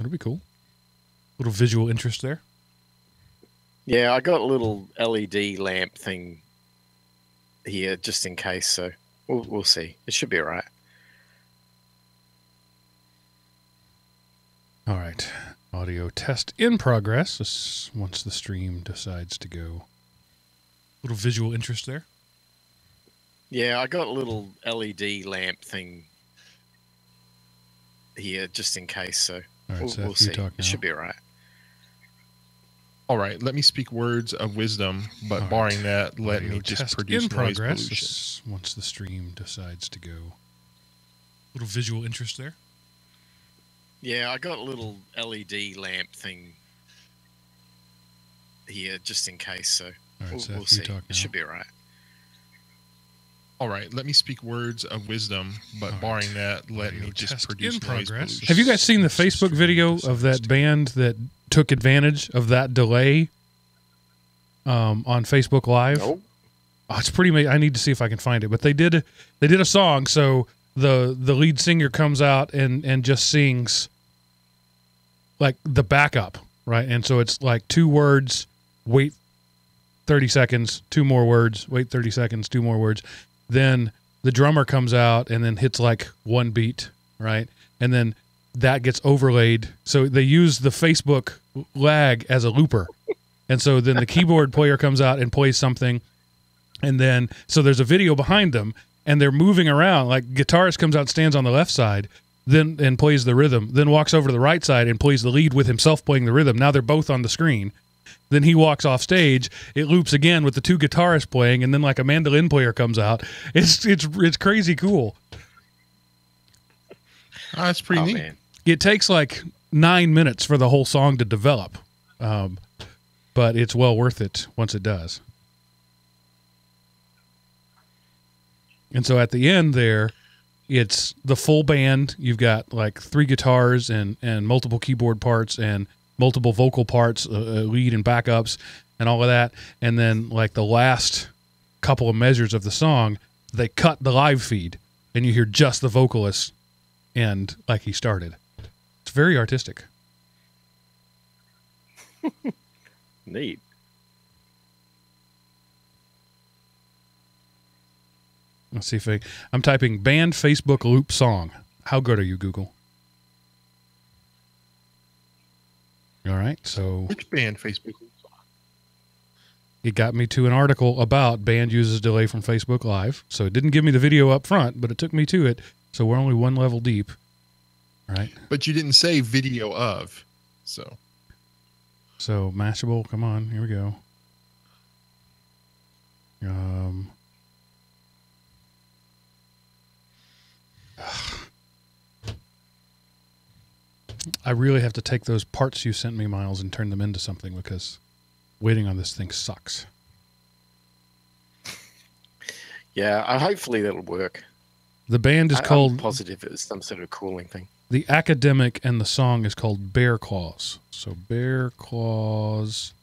That'll be cool. Little visual interest there. Yeah, I got a little LED lamp thing here just in case, so we'll see. It should be all right. All right. Audio test in progress once the stream decides to go. Little visual interest there. Yeah, I got a little LED lamp thing here just in case, so All right, Seth, we'll see. talk now. It should be all right. All right, let me speak words of wisdom, but All barring right. that, let Audio me just test produce in noise progress pollution. once the stream decides to go. Little visual interest there. Yeah, I got a little LED lamp thing here just in case, so All right, Seth, we'll see. talk now. It should be all right. All right, let me speak words of wisdom, but All barring right. that, let Audio me just test produce in noise progress. pollution. Have you guys seen the Once the Facebook stream video decides of that to band that took advantage of that delay on Facebook Live? Nope. Oh, it's pretty amazing. I need to see if I can find it. But they did a song, so the lead singer comes out and just sings like the backup, right? And so it's like 2 words, wait 30 seconds, 2 more words, wait 30 seconds, 2 more words. Then the drummer comes out and then hits like 1 beat, right? And then that gets overlaid. So they use the Facebook lag as a looper. And so then the keyboard player comes out and plays something. And then, so there's a video behind them and they're moving around. Like guitarist comes out and stands on the left side, then and plays the rhythm, then walks over to the right side and plays the lead with himself playing the rhythm. Now they're both on the screen. Then he walks off stage. It loops again with the 2 guitarists playing, and then like a mandolin player comes out. It's crazy cool. That's pretty neat. Man. It takes like 9 minutes for the whole song to develop, but it's well worth it once it does. And so at the end there, it's the full band. You've got like 3 guitars and multiple keyboard parts and multiple vocal parts, lead and backups and all of that. And then like the last couple of measures of the song, they cut the live feed and you hear just the vocalist and like he started. It's very artistic. Neat. Let's see if I'm typing band Facebook loop song. How good are you, Google? All right, so Which band Facebook? it got me to an article about band uses delay from Facebook Live. So it didn't give me the video up front, but it took me to it. So we're only 1 level deep. All right. But you didn't say video of, so. So Mashable, come on, here we go. I really have to take those parts you sent me, Miles, and turn them into something because waiting on this thing sucks. Yeah, hopefully that'll work. The band is I'm called positive it's some sort of cooling thing. The Academic, and the song is called Bear Claws. So Bear Claws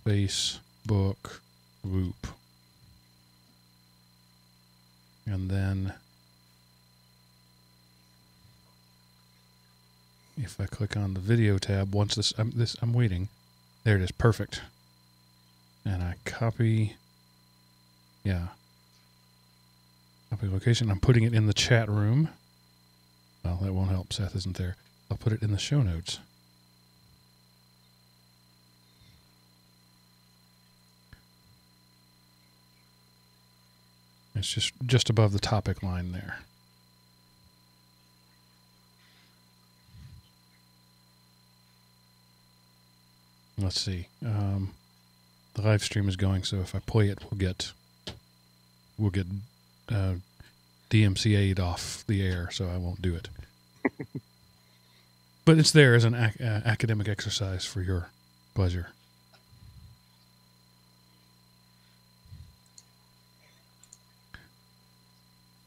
Facebook loop. And then if I click on the video tab, once I'm waiting. There it is, perfect. And I copy, copy location. I'm putting it in the chat room. Well, that won't help. Seth isn't there. I'll put it in the show notes. It's just above the topic line there. Let's see. The live stream is going, so if I play it, we'll get DMCA'd off the air, so I won't do it. But it's there as an academic exercise for your pleasure.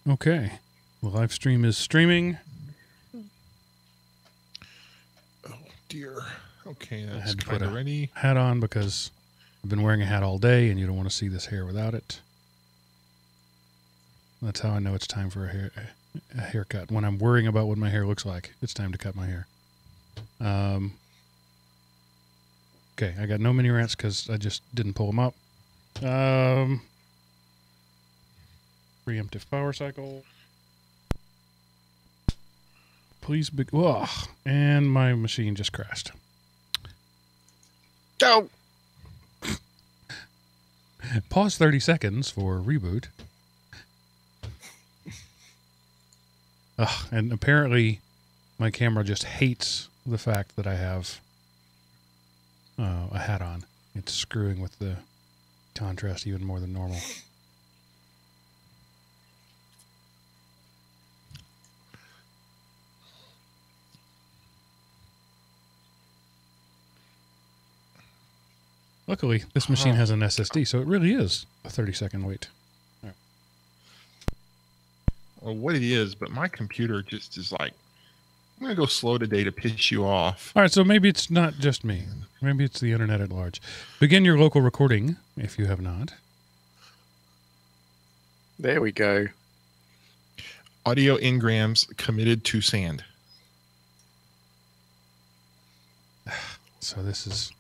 Okay. The live stream is streaming. Oh, dear. Okay, I that's had to kind put of a ready. hat on because I've been wearing a hat all day and you don't want to see this hair without it. That's how I know it's time for a haircut. When I'm worrying about what my hair looks like, it's time to cut my hair. Okay, I got no mini rants because I just didn't pull them up. Preemptive power cycle. Please be. Ugh, and my machine just crashed. Oh. Pause 30 seconds for reboot. Ugh, and apparently my camera just hates the fact that I have a hat on. It's screwing with the contrast even more than normal. Luckily, this machine has an SSD, so it really is a 30-second wait. Well, what it is, but my computer just is like, I'm going to go slow today to piss you off. All right, so maybe it's not just me. Maybe it's the internet at large. Begin your local recording, if you have not. There we go. Audio engrams committed to sand. So this is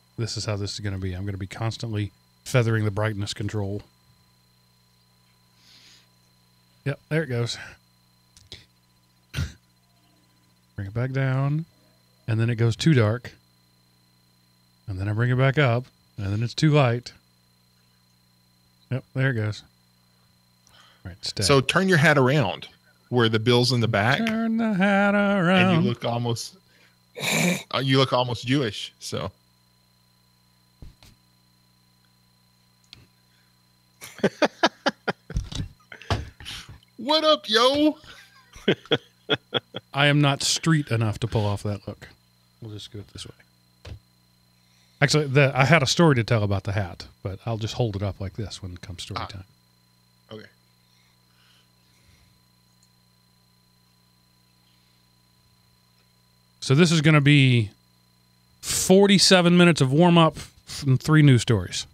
how this is going to be. I'm going to be constantly feathering the brightness control. Yep, there it goes. Bring it back down, and then it goes too dark, and then I bring it back up, and then it's too light. Yep, there it goes. All right, stay. So turn your hat around where the bill's in the back. Turn the hat around. And you look almost Jewish. So what up, yo? I am not street enough to pull off that look. We'll just go it this way. Actually, I had a story to tell about the hat, but I'll just hold it up like this when it comes story time. Okay. So this is going to be 47 minutes of warm-up and 3 news stories.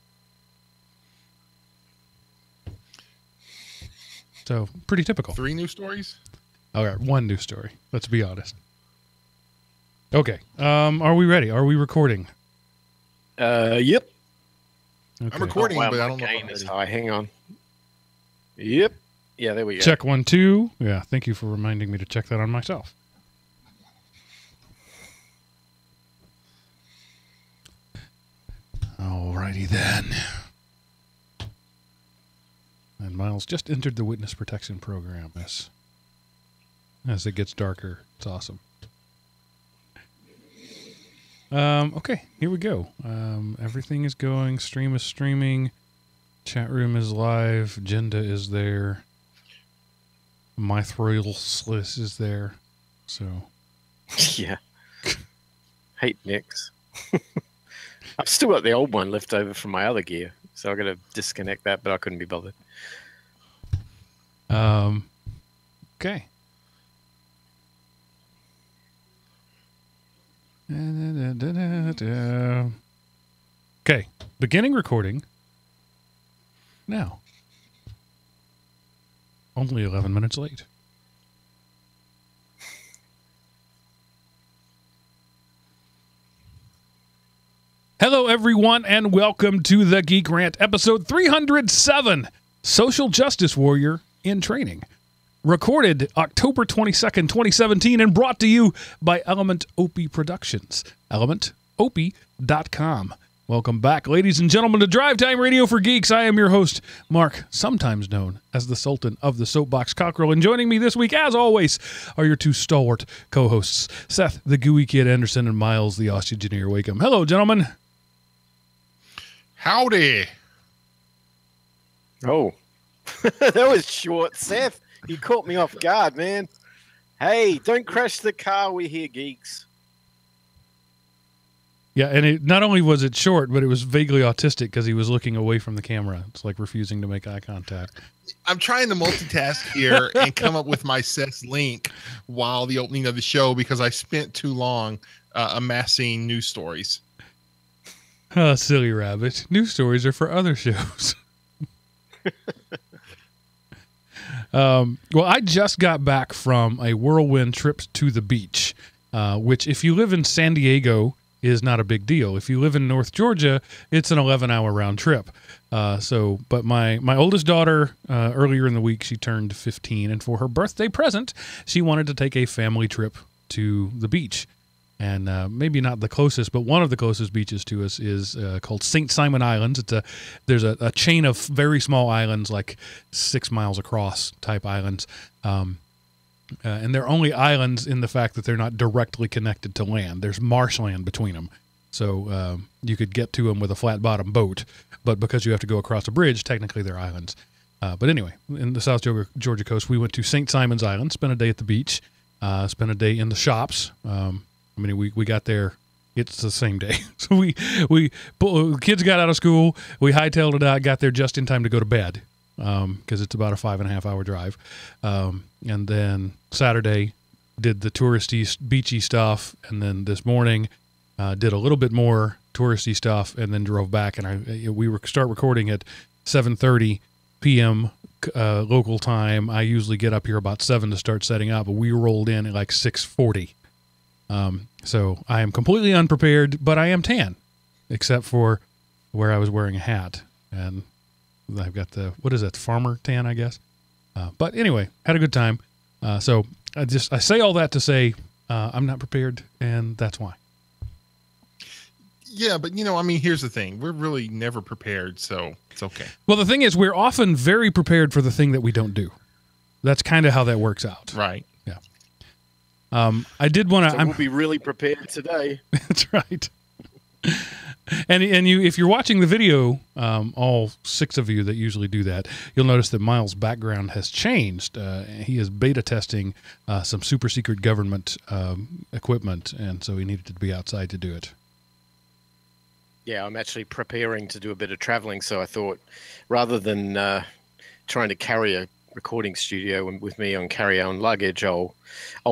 So, pretty typical. 3 news stories? Okay, 1 news story. Let's be honest. Okay. Are we ready? Are we recording? Yep. Okay. I'm recording, wow, but I my don't know if gain I'm is ready. high. Hang on. Yep. Yeah, there we go. Check 1, 2. Yeah, thank you for reminding me to check that on myself. Alrighty then. And Miles just entered the witness protection program as it gets darker. It's awesome. Okay, here we go. Everything is going. Stream is streaming. Chat room is live. Agenda is there. My Thrills list is there. So, Yeah. Hate Nix. I've still got the old one left over from my other gear, so I've got to disconnect that, but I couldn't be bothered. okay. Okay, beginning recording now. Only 11 minutes late. Hello, everyone, and welcome to the GeekRant, episode 307, Social Justice Warrior in Training. Recorded October 22nd, 2017, and brought to you by Element Opie Productions, elementopie.com. Welcome back, ladies and gentlemen, to Drive Time Radio for Geeks. I am your host, Mark, sometimes known as the Sultan of the Soapbox Cockerel, and joining me this week, as always, are your 2 stalwart co-hosts, Seth, the Gooey Kid Anderson, and Miles, the Osteogeneer Wakeham. Hello, gentlemen. Howdy. Oh, that was short, Seth. You caught me off guard, man. Hey, don't crash the car. We're here, geeks. Yeah, and not only was it short, but it was vaguely autistic because he was looking away from the camera. It's like refusing to make eye contact. I'm trying to multitask here and come up with my Seth's link while the opening of the show because I spent too long amassing news stories. Oh, silly rabbit. News stories are for other shows. Well, I just got back from a whirlwind trip to the beach. which if you live in San Diego is not a big deal. If you live in North Georgia, it's an 11-hour round trip. But my oldest daughter, earlier in the week, she turned 15, and for her birthday present, she wanted to take a family trip to the beach. And maybe not the closest, but one of the closest beaches to us is called St. Simon Islands. There's a chain of very small islands, like 6 miles across type islands. And they're only islands in the fact that they're not directly connected to land. There's marshland between them. So you could get to them with a flat-bottom boat, but because you have to go across a bridge, technically they're islands. But anyway, in the South Georgia coast, we went to St. Simon's Island, spent a day at the beach, spent a day in the shops. We got there. It's the same day. So kids got out of school. We hightailed it out, got there just in time to go to bed because it's about a 5.5-hour drive. And then Saturday did the touristy, beachy stuff. And then this morning did a little bit more touristy stuff and then drove back. And we start recording at 7:30 p.m. Local time. I usually get up here about 7 to start setting up, but we rolled in at like 6:40. So I am completely unprepared, but I am tan, except for where I was wearing a hat. And I've got what is that, farmer tan, I guess. But anyway, had a good time. So I say all that to say I'm not prepared, and that's why. Yeah, but here's the thing. We're really never prepared, so it's okay. Well, the thing is, we're often very prepared for the thing that we don't do. That's kind of how that works out. Right. Yeah. I did want to. So we'll be really prepared today. That's right. And if you're watching the video, all 6 of you that usually do that, you'll notice that Miles' background has changed. He is beta testing some super secret government equipment, and so he needed to be outside to do it. Yeah, I'm actually preparing to do a bit of traveling, so I thought rather than trying to carry a recording studio with me on carry-on luggage, I'll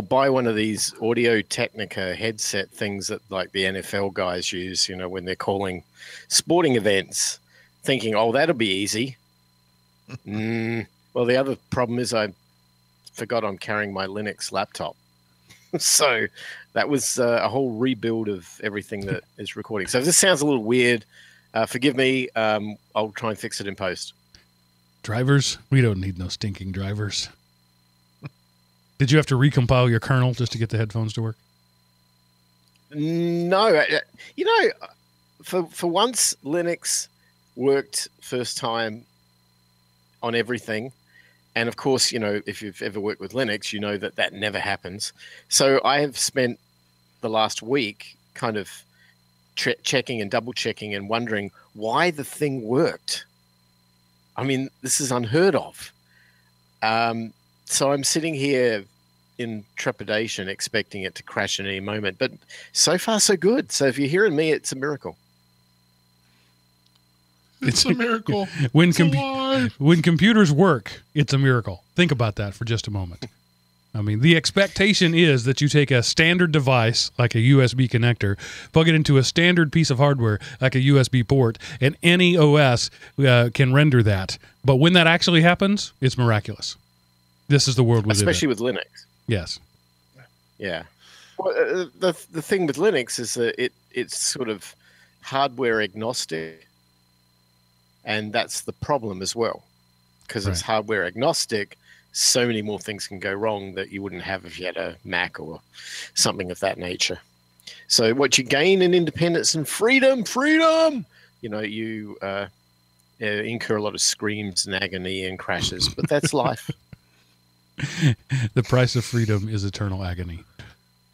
buy one of these Audio Technica headset things that like the NFL guys use, when they're calling sporting events, thinking, oh, that'll be easy. Well, the other problem is I forgot I'm carrying my Linux laptop. So that was a whole rebuild of everything that is recording. So if this sounds a little weird, forgive me. I'll try and fix it in post. Drivers? We don't need no stinking drivers. Did you have to recompile your kernel just to get the headphones to work? No. For once, Linux worked first time on everything. And of course, if you've ever worked with Linux, you know that never happens. So I have spent the last week kind of checking and double checking and wondering why the thing worked. I mean, this is unheard of. So I'm sitting here in trepidation, expecting it to crash at any moment. But so far, so good. So if you're hearing me, it's a miracle. It's a miracle. When computers work, it's a miracle. Think about that for just a moment. I mean, the expectation is that you take a standard device like a USB connector, plug it into a standard piece of hardware like a USB port, and any OS can render that. But when that actually happens, it's miraculous. This is the world we live in. Especially with Linux. Yes. Yeah. Well, the thing with Linux is that it's sort of hardware agnostic, and that's the problem as well, because it's hardware agnostic. So many more things can go wrong that you wouldn't have if you had a Mac or something of that nature. So what you gain in independence and freedom, you incur a lot of screams and agony and crashes, but that's life. The price of freedom is eternal agony,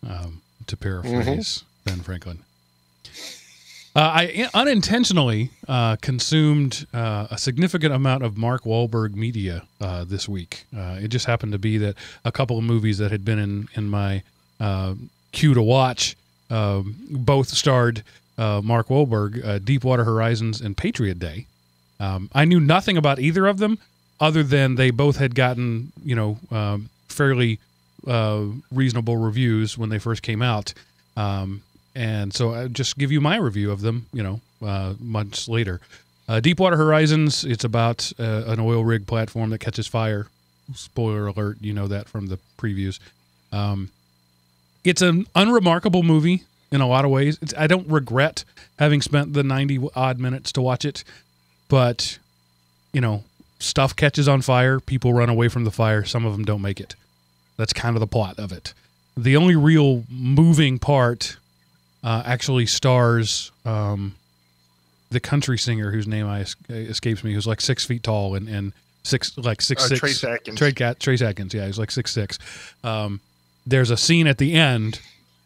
to paraphrase Ben Franklin. I unintentionally consumed a significant amount of Mark Wahlberg media this week. It just happened to be that a couple of movies that had been in my queue to watch both starred Mark Wahlberg, Deepwater Horizons and Patriot Day. I knew nothing about either of them other than they both had gotten, fairly reasonable reviews when they first came out. And so I'll just give you my review of them, months later. Deepwater Horizons, it's about an oil rig platform that catches fire. Spoiler alert, you know that from the previews. It's an unremarkable movie in a lot of ways. I don't regret having spent the 90 odd minutes to watch it, but stuff catches on fire, people run away from the fire, some of them don't make it. That's kind of the plot of it. The only real moving part actually stars the country singer whose name escapes me, who's like 6 feet tall and 6'6". Trace Atkins. Trace Atkins, yeah, he's like 6'6". There's a scene at the end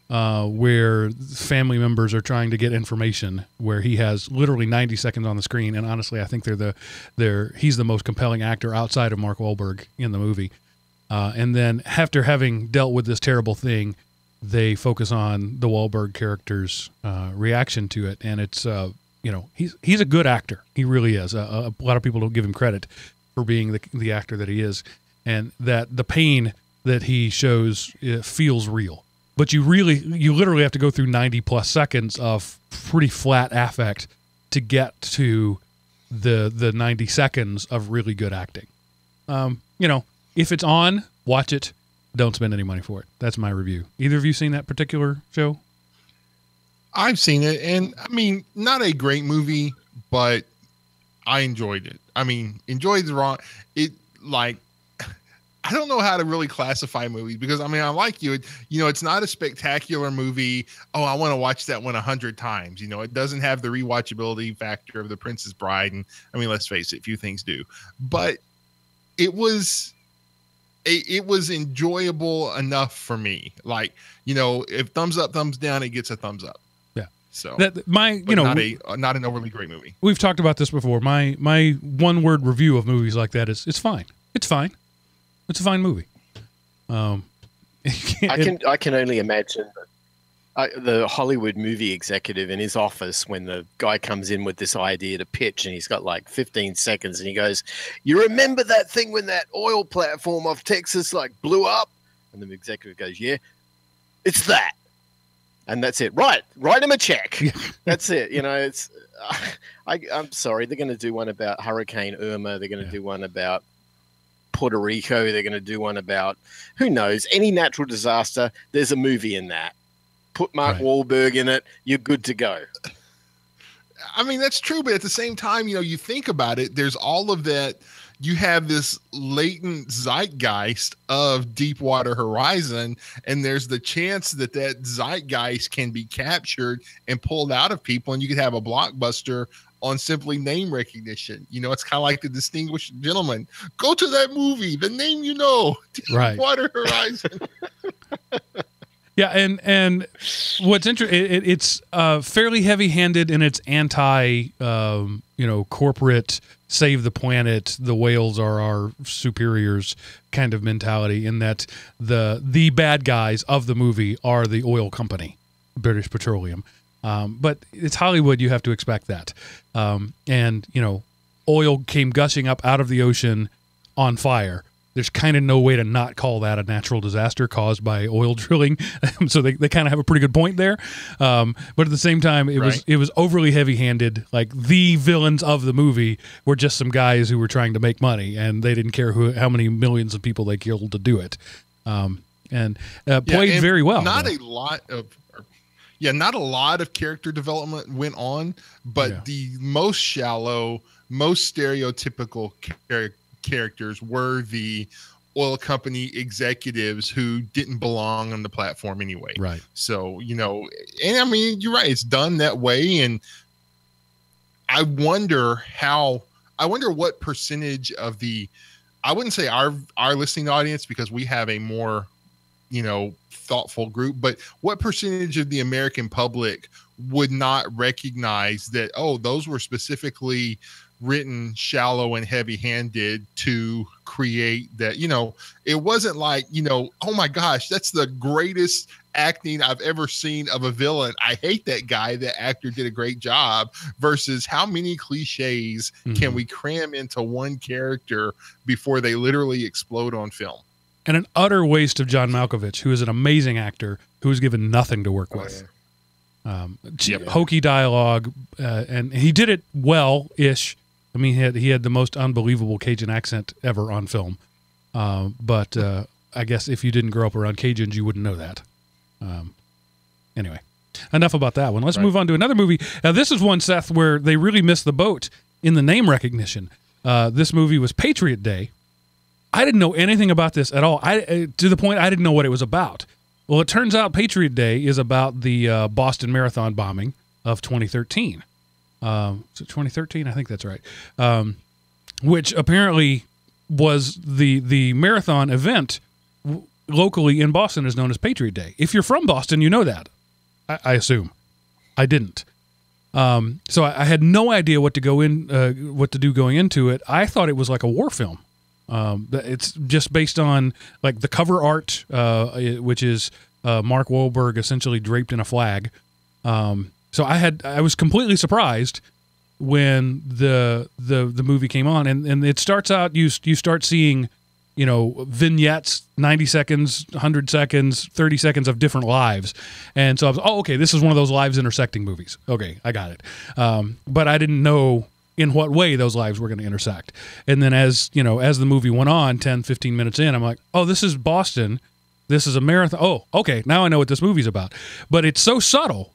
where family members are trying to get information, where he has literally 90 seconds on the screen, and honestly, I think he's the most compelling actor outside of Mark Wahlberg in the movie. And then after having dealt with this terrible thing, they focus on the Wahlberg character's reaction to it, and it's he's a good actor. He really is. A lot of people don't give him credit for being the actor that he is, and that the pain that he shows feels real. But you literally have to go through 90 plus seconds of pretty flat affect to get to the 90 seconds of really good acting. If it's on, watch it. Don't spend any money for it. That's my review. Either of you seen that particular show? I've seen it, and I mean, not a great movie, but I enjoyed it. I mean, enjoyed the wrong. I don't know how to really classify movies, because I mean, I like you. It's not a spectacular movie. Oh, I want to watch that one 100 times. It doesn't have the rewatchability factor of The Princess Bride, and I mean, let's face it, few things do. But it was enjoyable enough for me. Like, if thumbs up, thumbs down, it gets a thumbs up. Yeah. So not an overly great movie. We've talked about this before. My one word review of movies like that is it's fine. It's fine. It's a fine movie. I can only imagine the Hollywood movie executive in his office when the guy comes in with this idea to pitch, and he's got like 15 seconds, and he goes, "You remember that thing when that oil platform off Texas blew up?" And the executive goes, "Yeah, it's that." And that's it. Right. Write him a check. That's it. It's. I'm sorry. They're going to do one about Hurricane Irma. They're going to do one about Puerto Rico. They're going to do one about, who knows, any natural disaster. There's a movie in that. Put Mark Wahlberg in it. You're good to go. I mean, that's true. But at the same time, you think about it, there's all of that. You have this latent zeitgeist of Deepwater Horizon, and there's the chance that zeitgeist can be captured and pulled out of people, and you could have a blockbuster on simply name recognition. It's kind of like The Distinguished Gentleman. Go to that movie, the name Deepwater Horizon. Yeah, and what's interesting, it's fairly heavy-handed in its anti, corporate save the planet, the whales are our superiors kind of mentality, in that the bad guys of the movie are the oil company, British Petroleum. But it's Hollywood, you have to expect that. And oil came gushing up out of the ocean on fire. There's kind of no way to not call that a natural disaster caused by oil drilling. So they kind of have a pretty good point there. But at the same time, it was overly heavy-handed. Like, the villains of the movie were just some guys who were trying to make money, and they didn't care how many millions of people they killed to do it. And played very well. Not a lot of character development went on, but the most shallow, most stereotypical characters were the oil company executives who didn't belong on the platform anyway. Right. So, and I mean, you're right. It's done that way. And I wonder what percentage of I wouldn't say our listening audience, because we have a more, thoughtful group, but what percentage of the American public would not recognize that, oh, those were specifically written shallow and heavy-handed to create that? It wasn't like, oh my gosh, that's the greatest acting I've ever seen of a villain. I hate that guy. That actor did a great job. Versus how many cliches can we cram into one character before they literally explode on film? And an utter waste of John Malkovich, who is an amazing actor who was given nothing to work with. Hokey dialogue, and he did it well-ish. I mean, he had the most unbelievable Cajun accent ever on film. But I guess if you didn't grow up around Cajuns, you wouldn't know that. Anyway, enough about that one. Let's move on to another movie. Now, this is one, Seth, where they really missed the boat in the name recognition. This movie was Patriot Day. I didn't know anything about this at all. To the point I didn't know what it was about. Well, it turns out Patriot Day is about the Boston Marathon bombing of 2013. Is it 2013? I think that's right. Which apparently was the marathon event locally in Boston is known as Patriot Day. If you're from Boston, you know that. I assume. I didn't. So I had no idea what to do going into it. I thought it was like a war film. It's just based on like the cover art, which is Mark Wahlberg essentially draped in a flag. So I was completely surprised when the movie came on, and it starts out, you start seeing, vignettes, 90 seconds, 100 seconds, 30 seconds of different lives. And so I was, okay, this is one of those lives intersecting movies. Okay, I got it. But I didn't know in what way those lives were going to intersect. And then as the movie went on, 10, 15 minutes in, I'm like, oh, this is Boston. This is a marathon. Oh, okay, now I know what this movie's about. But it's so subtle,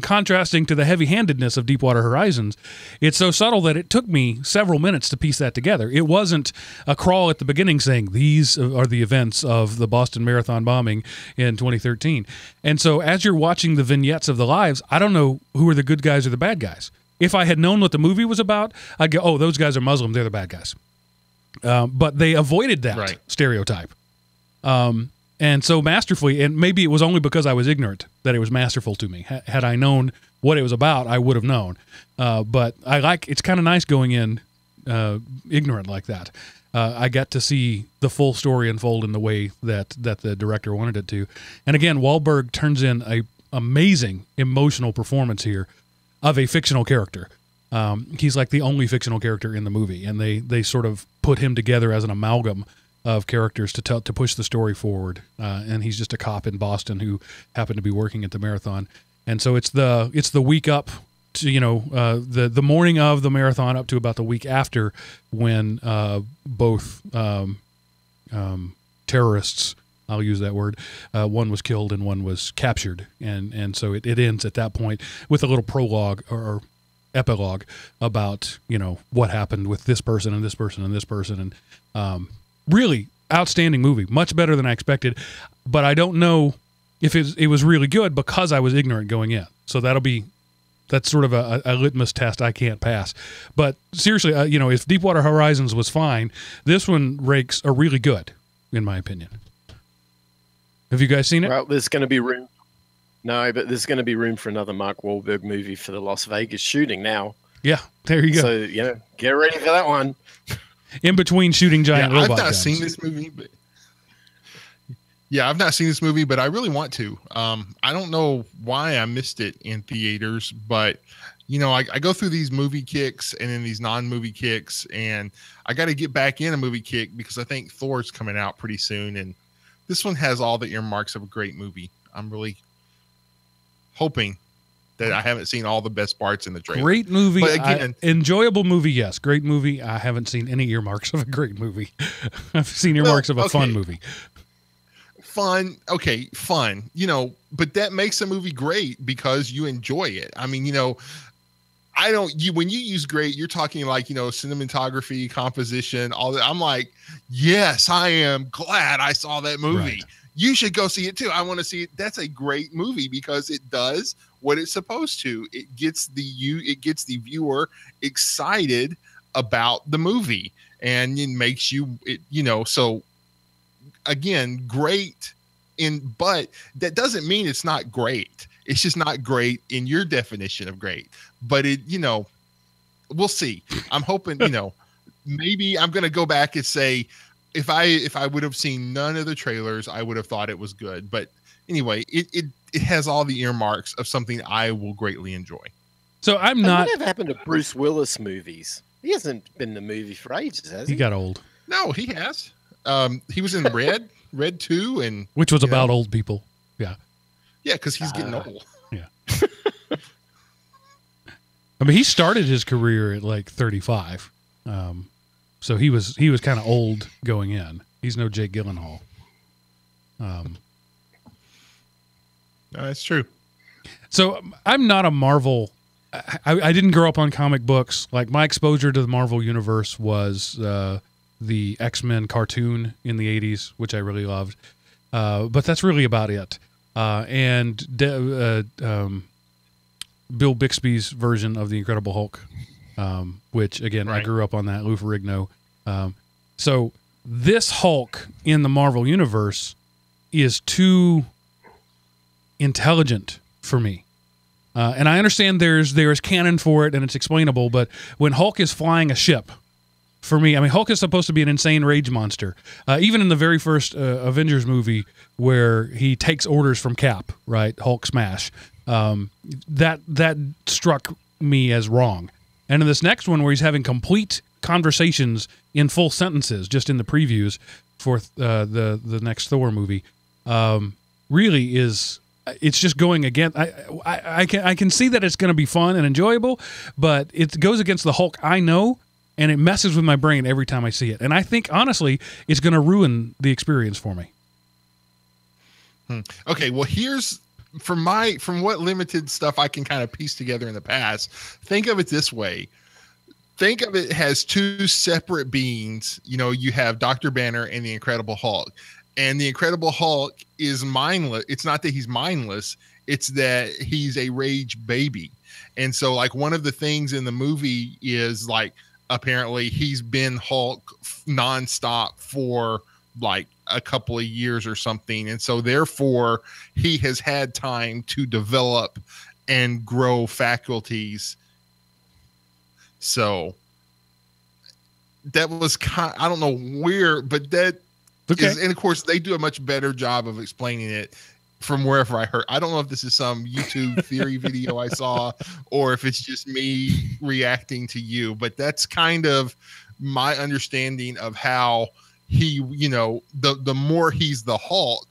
contrasting to the heavy-handedness of Deepwater Horizons. It's so subtle that it took me several minutes to piece that together. It wasn't a crawl at the beginning saying, these are the events of the Boston Marathon bombing in 2013. And so as you're watching the vignettes of the lives, I don't know who are the good guys or the bad guys. If I had known what the movie was about, I'd go, oh, those guys are Muslim, they're the bad guys. But they avoided that stereotype. And so masterfully, and maybe it was only because I was ignorant that it was masterful to me. Had I known what it was about, I would have known. But it's kind of nice going in ignorant like that. I got to see the full story unfold in the way that the director wanted it to. And again, Wahlberg turns in a amazing emotional performance here of a fictional character. He's like the only fictional character in the movie, and they sort of put him together as an amalgam of characters to push the story forward. And he's just a cop in Boston who happened to be working at the marathon. And so it's the week up to, the morning of the marathon up to about the week after, when both terrorists, I'll use that word, one was killed and one was captured. And so it ends at that point with a little prologue or epilogue about, what happened with this person and this person and this person. And really outstanding movie, much better than I expected. But I don't know if it was really good because I was ignorant going in. So that's sort of a litmus test I can't pass. But seriously, if Deepwater Horizons was fine, this one ranks a really good, in my opinion. Have you guys seen it? Well, there's going to be room. No, but there's going to be room for another Mark Wahlberg movie for the Las Vegas shooting now. Yeah, there you go. So, get ready for that one. In between shooting giant robot I've not guns. seen this movie, but I've not seen this movie, but I really want to. I don't know why I missed it in theaters, but I go through these movie kicks and then these non-movie kicks, and I got to get back in a movie kick because I think Thor's coming out pretty soon, and this one has all the earmarks of a great movie. I'm really hoping that I haven't seen all the best parts in the trailer. Great movie. But again, enjoyable movie, yes. Great movie. I haven't seen any earmarks of a great movie. I've seen earmarks of a fun movie. Fun. Okay, fun. But that makes a movie great because you enjoy it. I mean, when you use great, you're talking like, cinematography, composition, all that. I'm like, yes, I am glad I saw that movie. Right. You should go see it too. I want to see it. That's a great movie because it does what it's supposed to. It gets the viewer excited about the movie, and it makes you, so again, great but that doesn't mean it's not great. It's just not great in your definition of great, but we'll see. I'm hoping, maybe I'm going to go back and say, if I would have seen none of the trailers, I would have thought it was good. But anyway, it has all the earmarks of something I will greatly enjoy. So I'm not. What happened to Bruce Willis movies? He hasn't been in the movie for ages, has he? He got old. No, he has. He was in Red 2, and which was about old people. Yeah. Yeah, because he's getting old. Yeah. I mean, he started his career at like 35. So he was kind of old going in. He's no Jake Gyllenhaal. No, that's true. So I'm not a Marvel. I didn't grow up on comic books. Like my exposure to the Marvel universe was the X-Men cartoon in the 80s, which I really loved. But that's really about it. Bill Bixby's version of the Incredible Hulk, which again, I grew up on that, Lou Ferrigno. So this Hulk in the Marvel universe is too intelligent for me. And I understand there's canon for it and it's explainable, but when Hulk is flying a ship, for me, I mean, Hulk is supposed to be an insane rage monster. Even in the very first Avengers movie where he takes orders from Cap, right? Hulk smash. That struck me as wrong. And in this next one where he's having complete conversations in full sentences, just in the previews for the next Thor movie, really is... It's just going against. I can see that it's going to be fun and enjoyable, but it goes against the Hulk I know, and it messes with my brain every time I see it. And I think honestly, it's going to ruin the experience for me. Okay, well, here's from what limited stuff I can kind of piece together in the past. Think of it this way. Think of it as two separate beings. You know, you have Dr. Banner and the Incredible Hulk. And the Incredible Hulk is mindless. It's not that he's mindless. It's that he's a rage baby. And so like one of the things in the movie is like, apparently he's been Hulk nonstop for like a couple of years or something. And so therefore he has had time to develop and grow faculties. So that was I don't know where, but that, okay. And of course, they do a much better job of explaining it from wherever I heard. I don't know if this is some YouTube theory video I saw or if it's just me reacting to you, but that's kind of my understanding of how he, you know, the more he's the Hulk,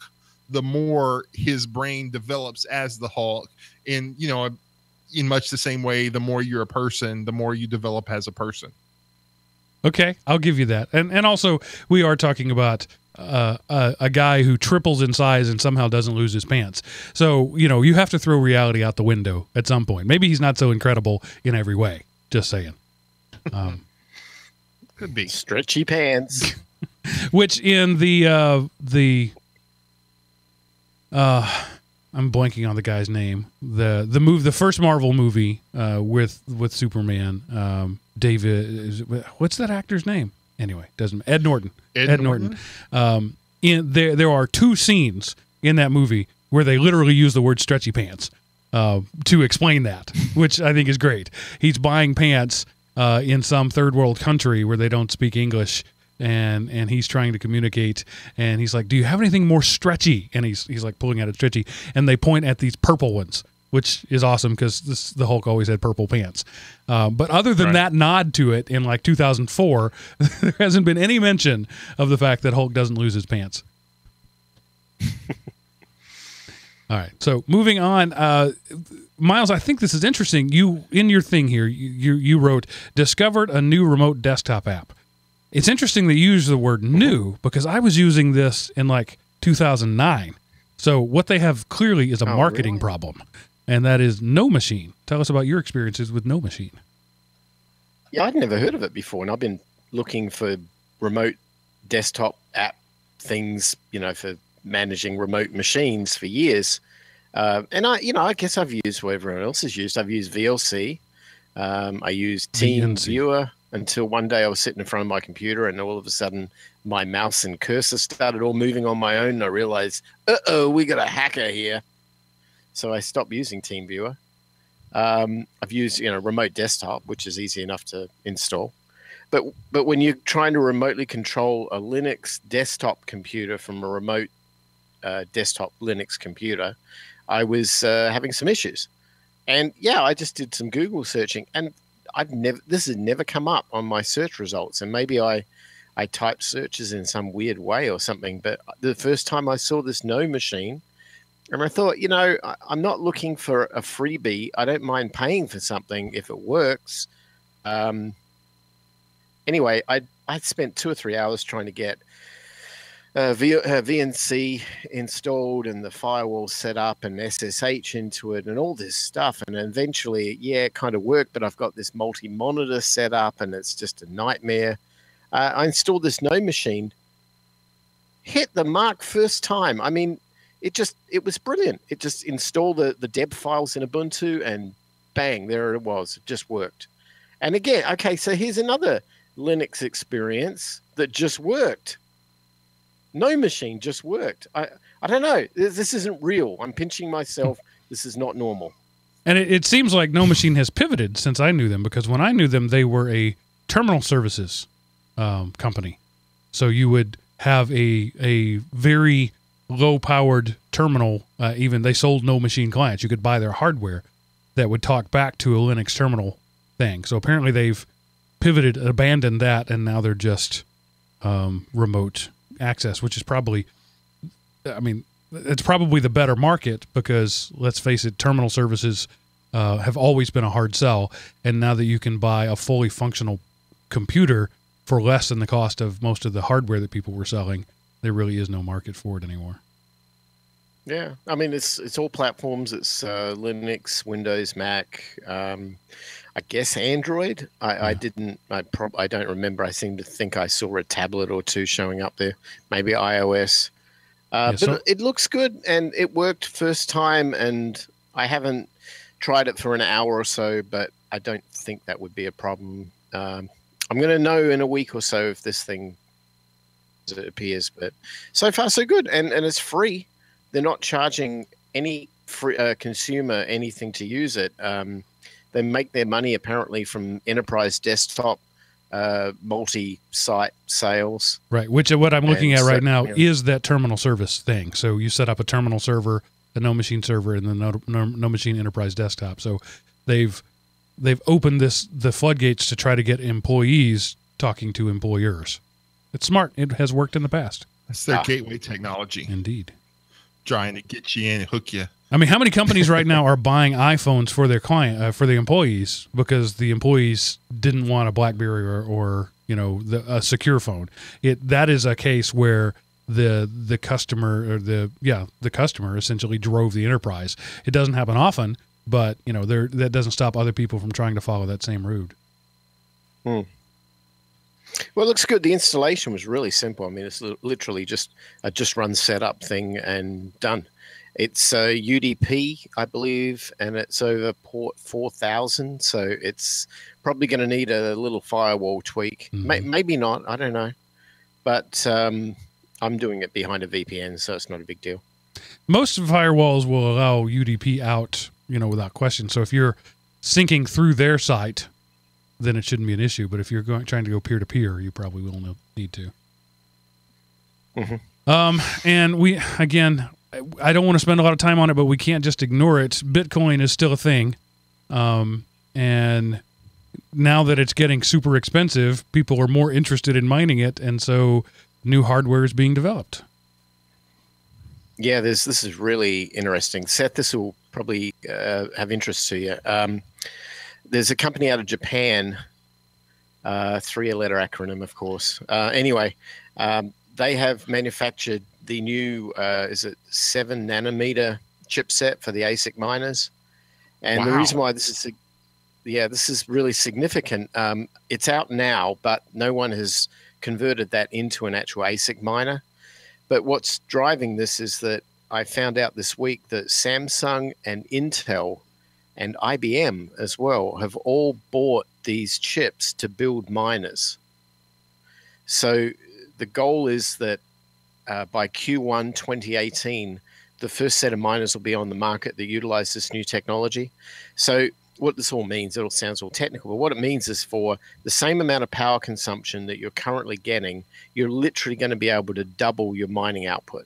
the more his brain develops as the Hulk. And, you know, in much the same way, the more you're a person, the more you develop as a person. Okay, I'll give you that. And also, we are talking about a guy who triples in size and somehow doesn't lose his pants. So, you know, you have to throw reality out the window at some point. Maybe he's not so incredible in every way. Just saying. Could be. Stretchy pants. Which in I'm blanking on the guy's name. The first Marvel movie with Superman. David, what's that actor's name? Anyway, Ed Norton. Ed Norton. There are two scenes in that movie where they literally use the word stretchy pants to explain that, which I think is great. He's buying pants in some third world country where they don't speak English, and he's trying to communicate, and he's like, "Do you have anything more stretchy?" And he's like pulling out a stretchy, and they point at these purple ones, which is awesome because the Hulk always had purple pants. But other than that nod to it in like 2004, there hasn't been any mention of the fact that Hulk doesn't lose his pants. All right, so moving on. Miles, I think this is interesting. You, in your thing here, you wrote, discovered a new remote desktop app. It's interesting that you use the word new because I was using this in like 2009. So what they have clearly is a marketing problem, and that is No Machine. Tell us about your experiences with No Machine. Yeah, I'd never heard of it before, and I've been looking for remote desktop app things, you know, for managing remote machines for years. And I guess I've used what everyone else has used. I've used VLC. I used TeamViewer until one day I was sitting in front of my computer and all of a sudden my mouse and cursor started all moving on my own. And I realized, we got a hacker here. So I stopped using TeamViewer. I've used, remote desktop, which is easy enough to install. But when you're trying to remotely control a Linux desktop computer from a remote desktop Linux computer, I was having some issues. And yeah, I just did some Google searching, and this has never come up on my search results. And maybe I typed searches in some weird way or something. But the first time I saw this No Machine, and I thought, I'm not looking for a freebie. I don't mind paying for something if it works. Anyway, I spent 2 or 3 hours trying to get VNC installed and the firewall set up and SSH into it and all this stuff. And eventually, yeah, it kind of worked, but I've got this multi-monitor set up and it's just a nightmare. I installed this No Machine, hit the mark first time. I mean, it was brilliant. It just installed the deb files in Ubuntu and bang, there it was. It just worked. And again, okay, so here's another Linux experience that just worked. No Machine just worked. I don't know. This isn't real. I'm pinching myself. This is not normal. And it seems like No Machine has pivoted since I knew them, because when I knew them, they were a terminal services company. So you would have a very low-powered terminal. Even they sold No Machine clients. You could buy their hardware that would talk back to a Linux terminal thing. So apparently they've pivoted, abandoned that, and now they're just remote access, which is probably, I mean, it's probably the better market, because let's face it, terminal services have always been a hard sell. And now that you can buy a fully functional computer for less than the cost of most of the hardware that people were selling, there really is no market for it anymore. Yeah, I mean, it's all platforms. It's Linux, Windows, Mac, I guess Android. I don't remember. I seem to think I saw a tablet or two showing up there. Maybe iOS. But it looks good, and it worked first time, and I haven't tried it for an hour or so, but I don't think that would be a problem. I'm going to know in a week or so if this thing as it appears, but so far so good, and it's free. They're not charging any consumer anything to use it. They make their money apparently from enterprise desktop multi-site sales. Right, which what I'm looking at right now is that terminal service thing. So you set up a terminal server, the No Machine server, and the No Machine enterprise desktop. So they've opened the floodgates to try to get employees talking to employers. It's smart. It has worked in the past. That's their gateway technology. Indeed. Trying to get you in and hook you. I mean, how many companies right now are buying iPhones for their for the employees, because the employees didn't want a BlackBerry or a secure phone? That is a case where the customer or the customer essentially drove the enterprise. It doesn't happen often, but that doesn't stop other people from trying to follow that same route. Well, it looks good. The installation was really simple. I mean, it's literally just a just run setup thing and done. It's UDP, I believe, and it's over port 4000. So it's probably going to need a little firewall tweak. Maybe not. I don't know. But I'm doing it behind a VPN, so it's not a big deal. Most firewalls will allow UDP out, without question. So if you're syncing through their site, then it shouldn't be an issue. But if you're trying to go peer-to-peer, you probably will need to. And again, I don't want to spend a lot of time on it, but we can't just ignore it. Bitcoin is still a thing. And now that it's getting super expensive, people are more interested in mining it. And so new hardware is being developed. Yeah, this is really interesting. Seth, this will probably have interest to you. There's a company out of Japan, 3-letter acronym, of course. Anyway, they have manufactured the new, 7 nanometer chipset for the ASIC miners. And the reason why this is really significant. It's out now, but no one has converted that into an actual ASIC miner. But what's driving this is that I found out this week that Samsung and Intel and IBM as well have all bought these chips to build miners. So the goal is that by Q1 2018, the first set of miners will be on the market that utilize this new technology. So what this all means, it all sounds all technical, but what it means is for the same amount of power consumption that you're currently getting, you're literally going to be able to double your mining output.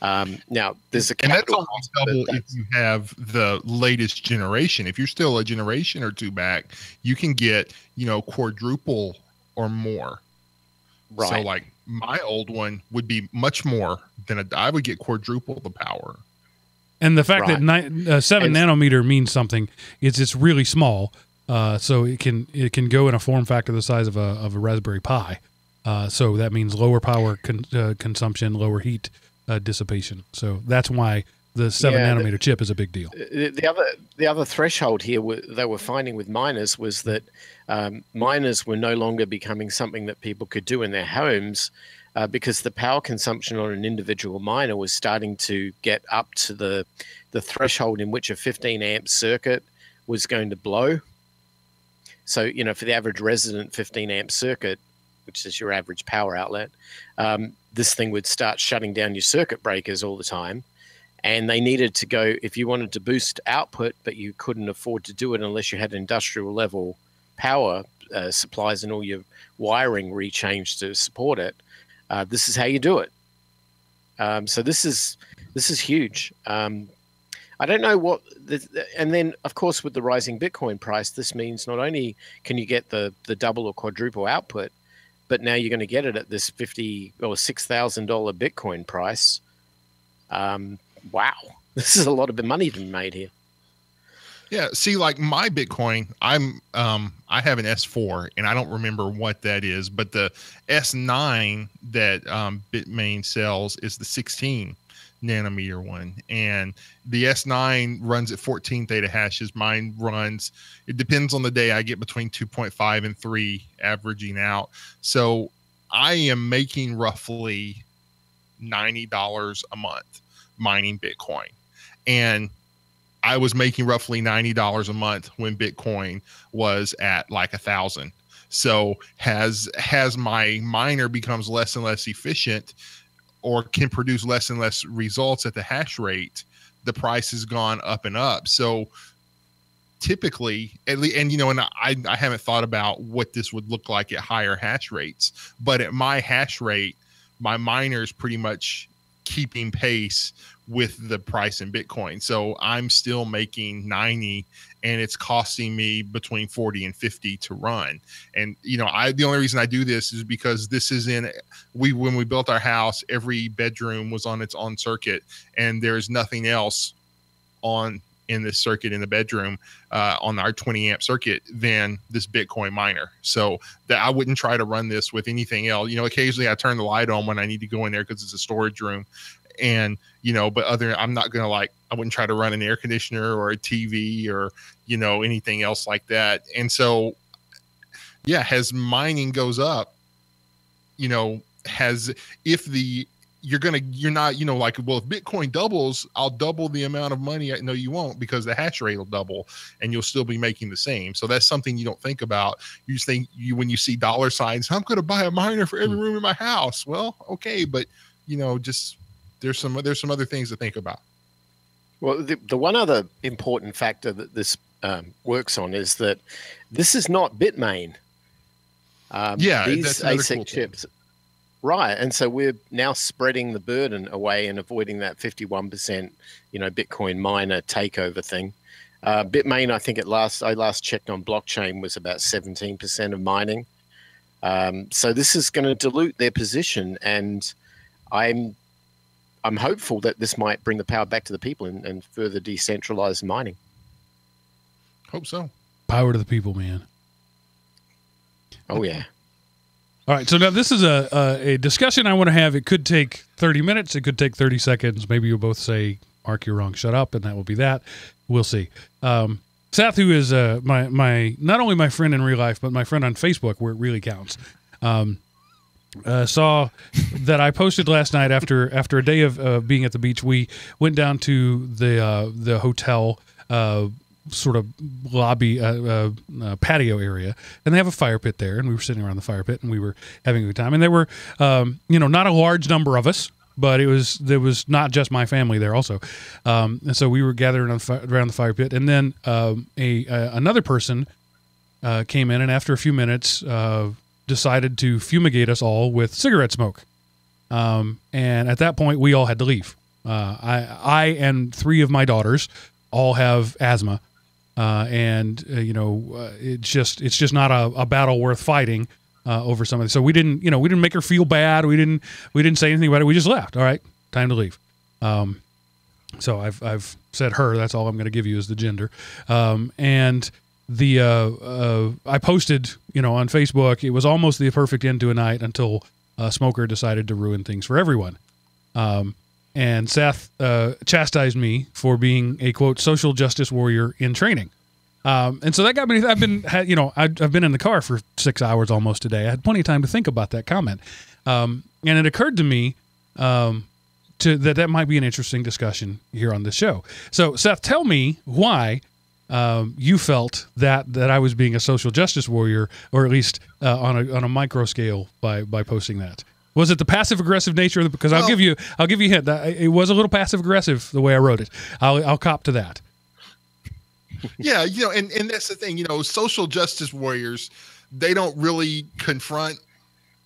Now, there's a capital, and that's almost double if you have the latest generation. If you're still a generation or two back, you can get quadruple or more. Right. So like my old one would be much more than I would get quadruple the power. And the fact that 7 nanometer means something is it's really small, so it can go in a form factor the size of a Raspberry Pi. So that means lower power consumption, lower heat dissipation. So that's why the 7-nanometer chip is a big deal. The other threshold here they were finding with miners was that miners were no longer becoming something that people could do in their homes because the power consumption on an individual miner was starting to get up to the threshold in which a 15 amp circuit was going to blow. So, for the average resident 15 amp circuit, which is your average power outlet, this thing would start shutting down your circuit breakers all the time. And they needed to go, if you wanted to boost output, but you couldn't afford to do it unless you had industrial level power supplies and all your wiring rechanged to support it, this is how you do it. So this is huge. I don't know what, and then of course with the rising Bitcoin price, this means not only can you get the double or quadruple output, but now you're going to get it at this $50,000 or $6,000 Bitcoin price. Wow, this is a lot of money to be made here. Yeah, see, like my Bitcoin, I have an S4, and I don't remember what that is, but the S9 that Bitmain sells is the 16 nanometer one, and the S9 runs at 14 theta hashes. Mine runs, it depends on the day, I get between 2.5 and 3 averaging out. So I am making roughly $90 a month mining Bitcoin, and I was making roughly $90 a month when Bitcoin was at like 1,000. So as my miner becomes less and less efficient, or can produce less and less results at the hash rate, the price has gone up and up. So typically, and I haven't thought about what this would look like at higher hash rates, but at my hash rate, my miner is pretty much keeping pace with the price in Bitcoin. So I'm still making 90, and it's costing me between 40 and 50 to run. And, the only reason I do this is because this is when we built our house, every bedroom was on its own circuit, and there's nothing else in this circuit in the bedroom on our 20 amp circuit than this Bitcoin miner. So that I wouldn't try to run this with anything else. Occasionally I turn the light on when I need to go in there because it's a storage room. And, but I'm not going to I wouldn't try to run an air conditioner or a TV or, anything else like that. And so, yeah, as mining goes up, you're not, well, if Bitcoin doubles, I'll double the amount of money. No, you won't, because the hash rate will double and you'll still be making the same. So that's something you don't think about. You just think when you see dollar signs, I'm going to buy a miner for every room in my house. Well, okay. But, just, there's some other things to think about. Well, the one other important factor that this works on is that this is not Bitmain. These ASIC cool chips, right? And so we're now spreading the burden away and avoiding that 51%, Bitcoin miner takeover thing. Bitmain, I think I last checked on blockchain, was about 17% of mining. So this is going to dilute their position, and I'm hopeful that this might bring the power back to the people and further decentralize mining. Hope so. Power to the people, man. Oh, yeah. All right, so now this is a discussion I want to have. It could take 30 minutes. It could take 30 seconds. Maybe you'll both say, Mark, you're wrong, shut up, and that will be that. We'll see. Seth, who is my not only my friend in real life, but my friend on Facebook, where it really counts, saw that I posted last night after a day of being at the beach. We went down to the hotel sort of lobby patio area, and they have a fire pit there, and we were sitting around the fire pit, and we were having a good time. And there were not a large number of us, but there was not just my family there also, and so we were gathered around the fire pit. And then another person came in, and after a few minutes decided to fumigate us all with cigarette smoke. And at that point, we all had to leave. I and 3 of my daughters all have asthma. It's just not a battle worth fighting over something. So we didn't make her feel bad. We didn't say anything about it. We just left. All right, time to leave. So I've said her. That's all I'm going to give you is the gender. And I posted, on Facebook, it was almost the perfect end to a night until a smoker decided to ruin things for everyone. And Seth chastised me for being a, quote, social justice warrior in training. And so that got me, I've been in the car for 6 hours almost today. I had plenty of time to think about that comment. And it occurred to me that might be an interesting discussion here on this show. So Seth, tell me why you felt that I was being a social justice warrior, or at least on a micro scale by posting that. Was it the passive aggressive nature of because I'll give you a hint that it was a little passive aggressive the way I wrote it. I'll cop to that. Yeah, and that's the thing, social justice warriors, they don't really confront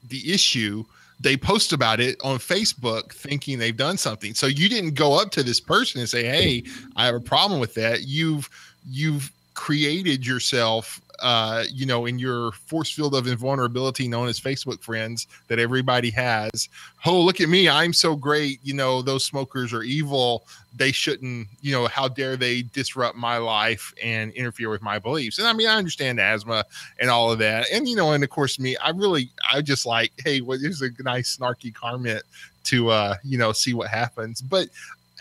the issue. They post about it on Facebook thinking they've done something. So you didn't go up to this person and say, "Hey, I have a problem with that." You've created yourself, in your force field of invulnerability known as Facebook friends that everybody has. Oh, look at me. I'm so great. Those smokers are evil. They shouldn't, how dare they disrupt my life and interfere with my beliefs? And I mean, I understand asthma and all of that. And, and of course me, I just like, hey, well, here's a nice snarky comment to, see what happens. But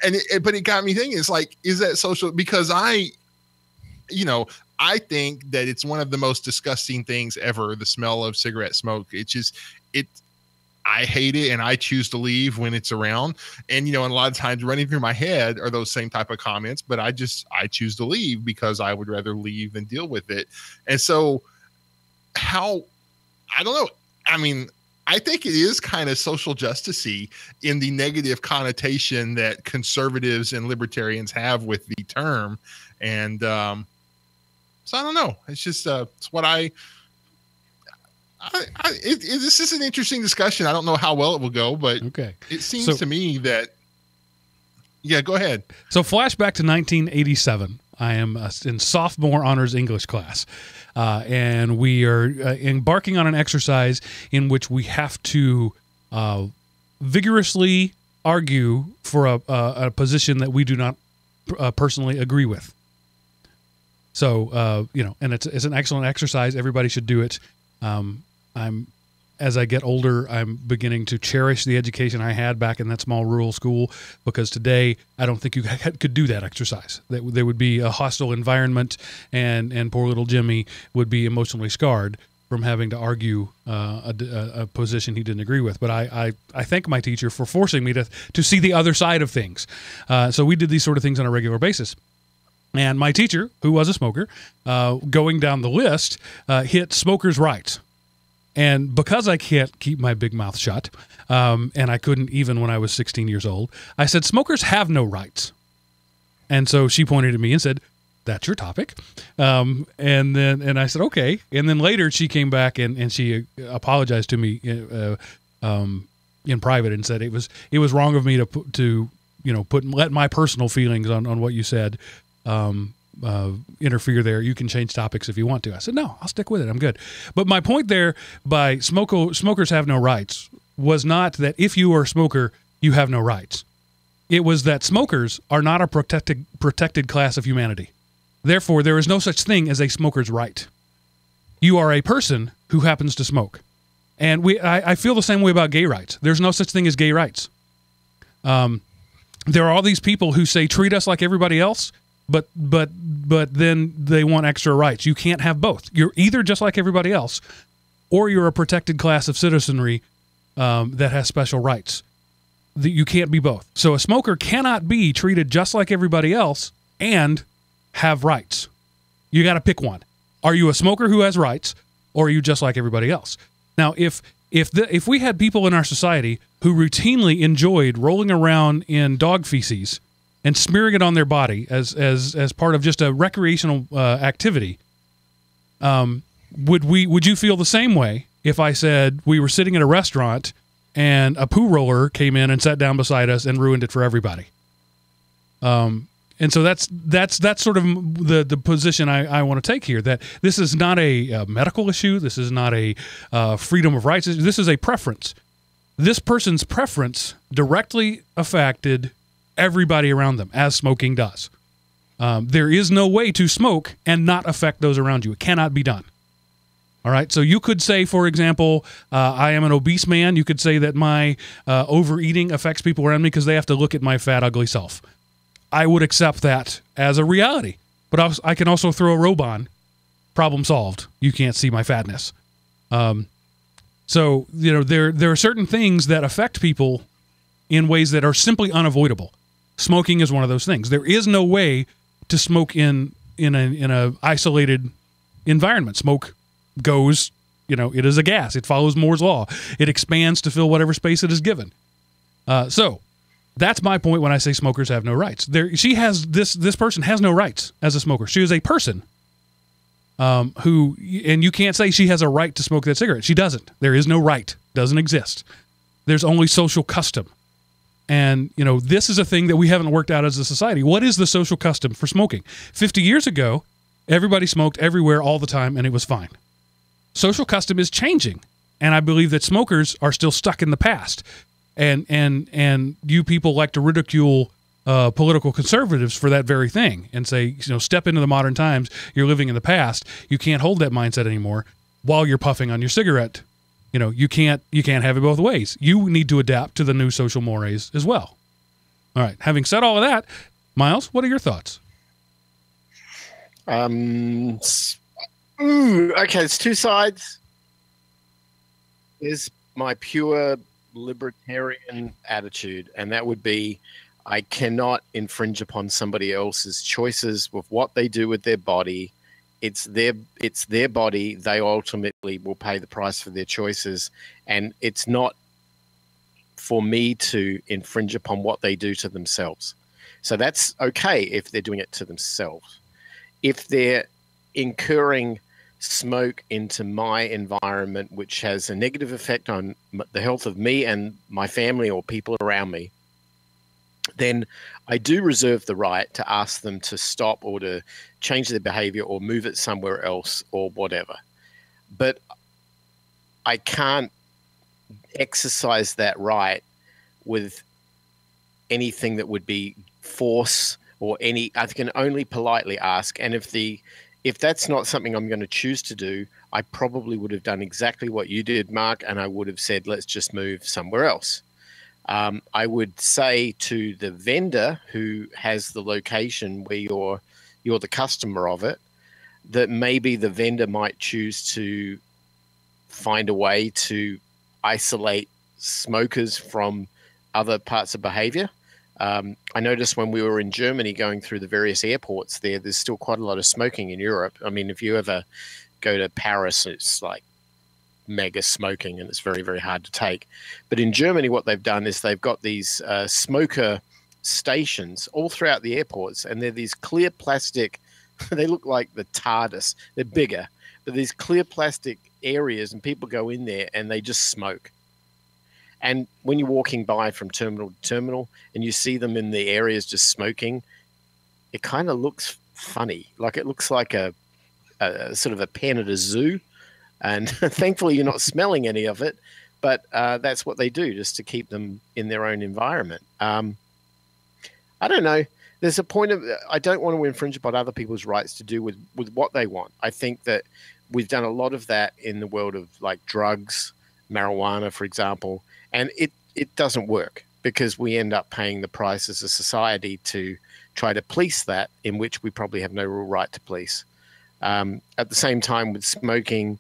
it got me thinking, it's like, is that social? Because I think that it's one of the most disgusting things ever, the smell of cigarette smoke. I hate it, and I choose to leave when it's around. And, and a lot of times running through my head are those same type of comments, but I choose to leave because I would rather leave than deal with it. And so I don't know. I mean, I think it is kind of social justice-y in the negative connotation that conservatives and libertarians have with the term. And, so I don't know. It's just it's what this is an interesting discussion. I don't know how well it will go, but okay. It seems to me that. Yeah, go ahead. So flashback to 1987. I am in sophomore honors English class, and we are embarking on an exercise in which we have to vigorously argue for a position that we do not personally agree with. So, and it's an excellent exercise. Everybody should do it. As I get older, I'm beginning to cherish the education I had back in that small rural school, because today I don't think you could do that exercise. There would be a hostile environment, and poor little Jimmy would be emotionally scarred from having to argue a position he didn't agree with. But I thank my teacher for forcing me to see the other side of things. So we did these sort of things on a regular basis. And my teacher, who was a smoker, going down the list, hit smokers' rights. And because I can't keep my big mouth shut, and I couldn't even when I was 16 years old, I said, smokers have no rights. And so she pointed at me and said, "That's your topic." And I said, "Okay." And then later she came back and she apologized to me in private and said it was wrong of me to let my personal feelings on what you said interfere there. You can change topics if you want to. I said, no, I'll stick with it. I'm good. But my point there by smokers have no rights was not that if you are a smoker, you have no rights. It was that smokers are not a protected class of humanity. Therefore, there is no such thing as a smoker's right. You are a person who happens to smoke. And I feel the same way about gay rights. There's no such thing as gay rights. There are all these people who say, treat us like everybody else, but then they want extra rights. You can't have both. You're either just like everybody else, or you're a protected class of citizenry that has special rights. You can't be both. So a smoker cannot be treated just like everybody else and have rights. You got to pick one. Are you a smoker who has rights, or are you just like everybody else? Now, if we had people in our society who routinely enjoyed rolling around in dog feces and smearing it on their body as part of just a recreational activity, would you feel the same way if I said we were sitting at a restaurant and a poo roller came in and sat down beside us and ruined it for everybody? And so that's sort of the position I want to take here, that this is not a medical issue. This is not a freedom of rights. This is a preference. This person's preference directly affected everybody around them, as smoking does. There is no way to smoke and not affect those around you. It cannot be done. All right. So you could say, for example, I am an obese man. You could say that my overeating affects people around me because they have to look at my fat, ugly self. I would accept that as a reality. But I can also throw a robe on. Problem solved. You can't see my fatness. So, there are certain things that affect people in ways that are simply unavoidable. Smoking is one of those things. There is no way to smoke in a isolated environment. Smoke goes, it is a gas. It follows Moore's law. It expands to fill whatever space it is given. So that's my point when I say smokers have no rights. This person has no rights as a smoker. She is a person and you can't say she has a right to smoke that cigarette. She doesn't. There is no right. Doesn't exist. There's only social custom. And, this is a thing that we haven't worked out as a society. What is the social custom for smoking? 50 years ago, everybody smoked everywhere all the time, and it was fine. Social custom is changing, and I believe that smokers are still stuck in the past. And you people like to ridicule political conservatives for that very thing and say, step into the modern times. You're living in the past. You can't hold that mindset anymore while you're puffing on your cigarette. You can't have it both ways. You need to adapt to the new social mores as well. All right. Having said all of that, Miles, what are your thoughts? Okay, it's two sides. There's my pure libertarian attitude, and that would be I cannot infringe upon somebody else's choices with what they do with their body. It's their body. They ultimately will pay the price for their choices, and it's not for me to infringe upon what they do to themselves. So that's okay if they're doing it to themselves. If they're incurring smoke into my environment, which has a negative effect on the health of me and my family or people around me, then I do reserve the right to ask them to stop or to change their behavior or move it somewhere else or whatever. But I can't exercise that right with anything that would be force or I can only politely ask. And if that's not something I'm going to choose to do, I probably would have done exactly what you did, Mark, and I would have said, let's just move somewhere else. I would say to the vendor who has the location where you're the customer of it, that maybe the vendor might choose to find a way to isolate smokers from other parts of behavior. I noticed when we were in Germany going through the various airports there's still quite a lot of smoking in Europe. I mean, if you ever go to Paris, it's like mega smoking and it's very, very hard to take. But in Germany, what they've done is they've got these smoker stations all throughout the airports, and they're these clear plastic, they look like the TARDIS. They're bigger, but these clear plastic areas, and people go in there and they just smoke. And when you're walking by from terminal to terminal and you see them in the areas just smoking, it kind of looks funny. Like it looks like a sort of a pen at a zoo. And thankfully, you're not smelling any of it, but that's what they do just to keep them in their own environment. I don't know. There's a point of I don't want to infringe upon other people's rights to do with what they want. I think that we've done a lot of that in the world of like drugs, marijuana, for example, and it doesn't work because we end up paying the price as a society to try to police that, in which we probably have no real right to police. At the same time, with smoking,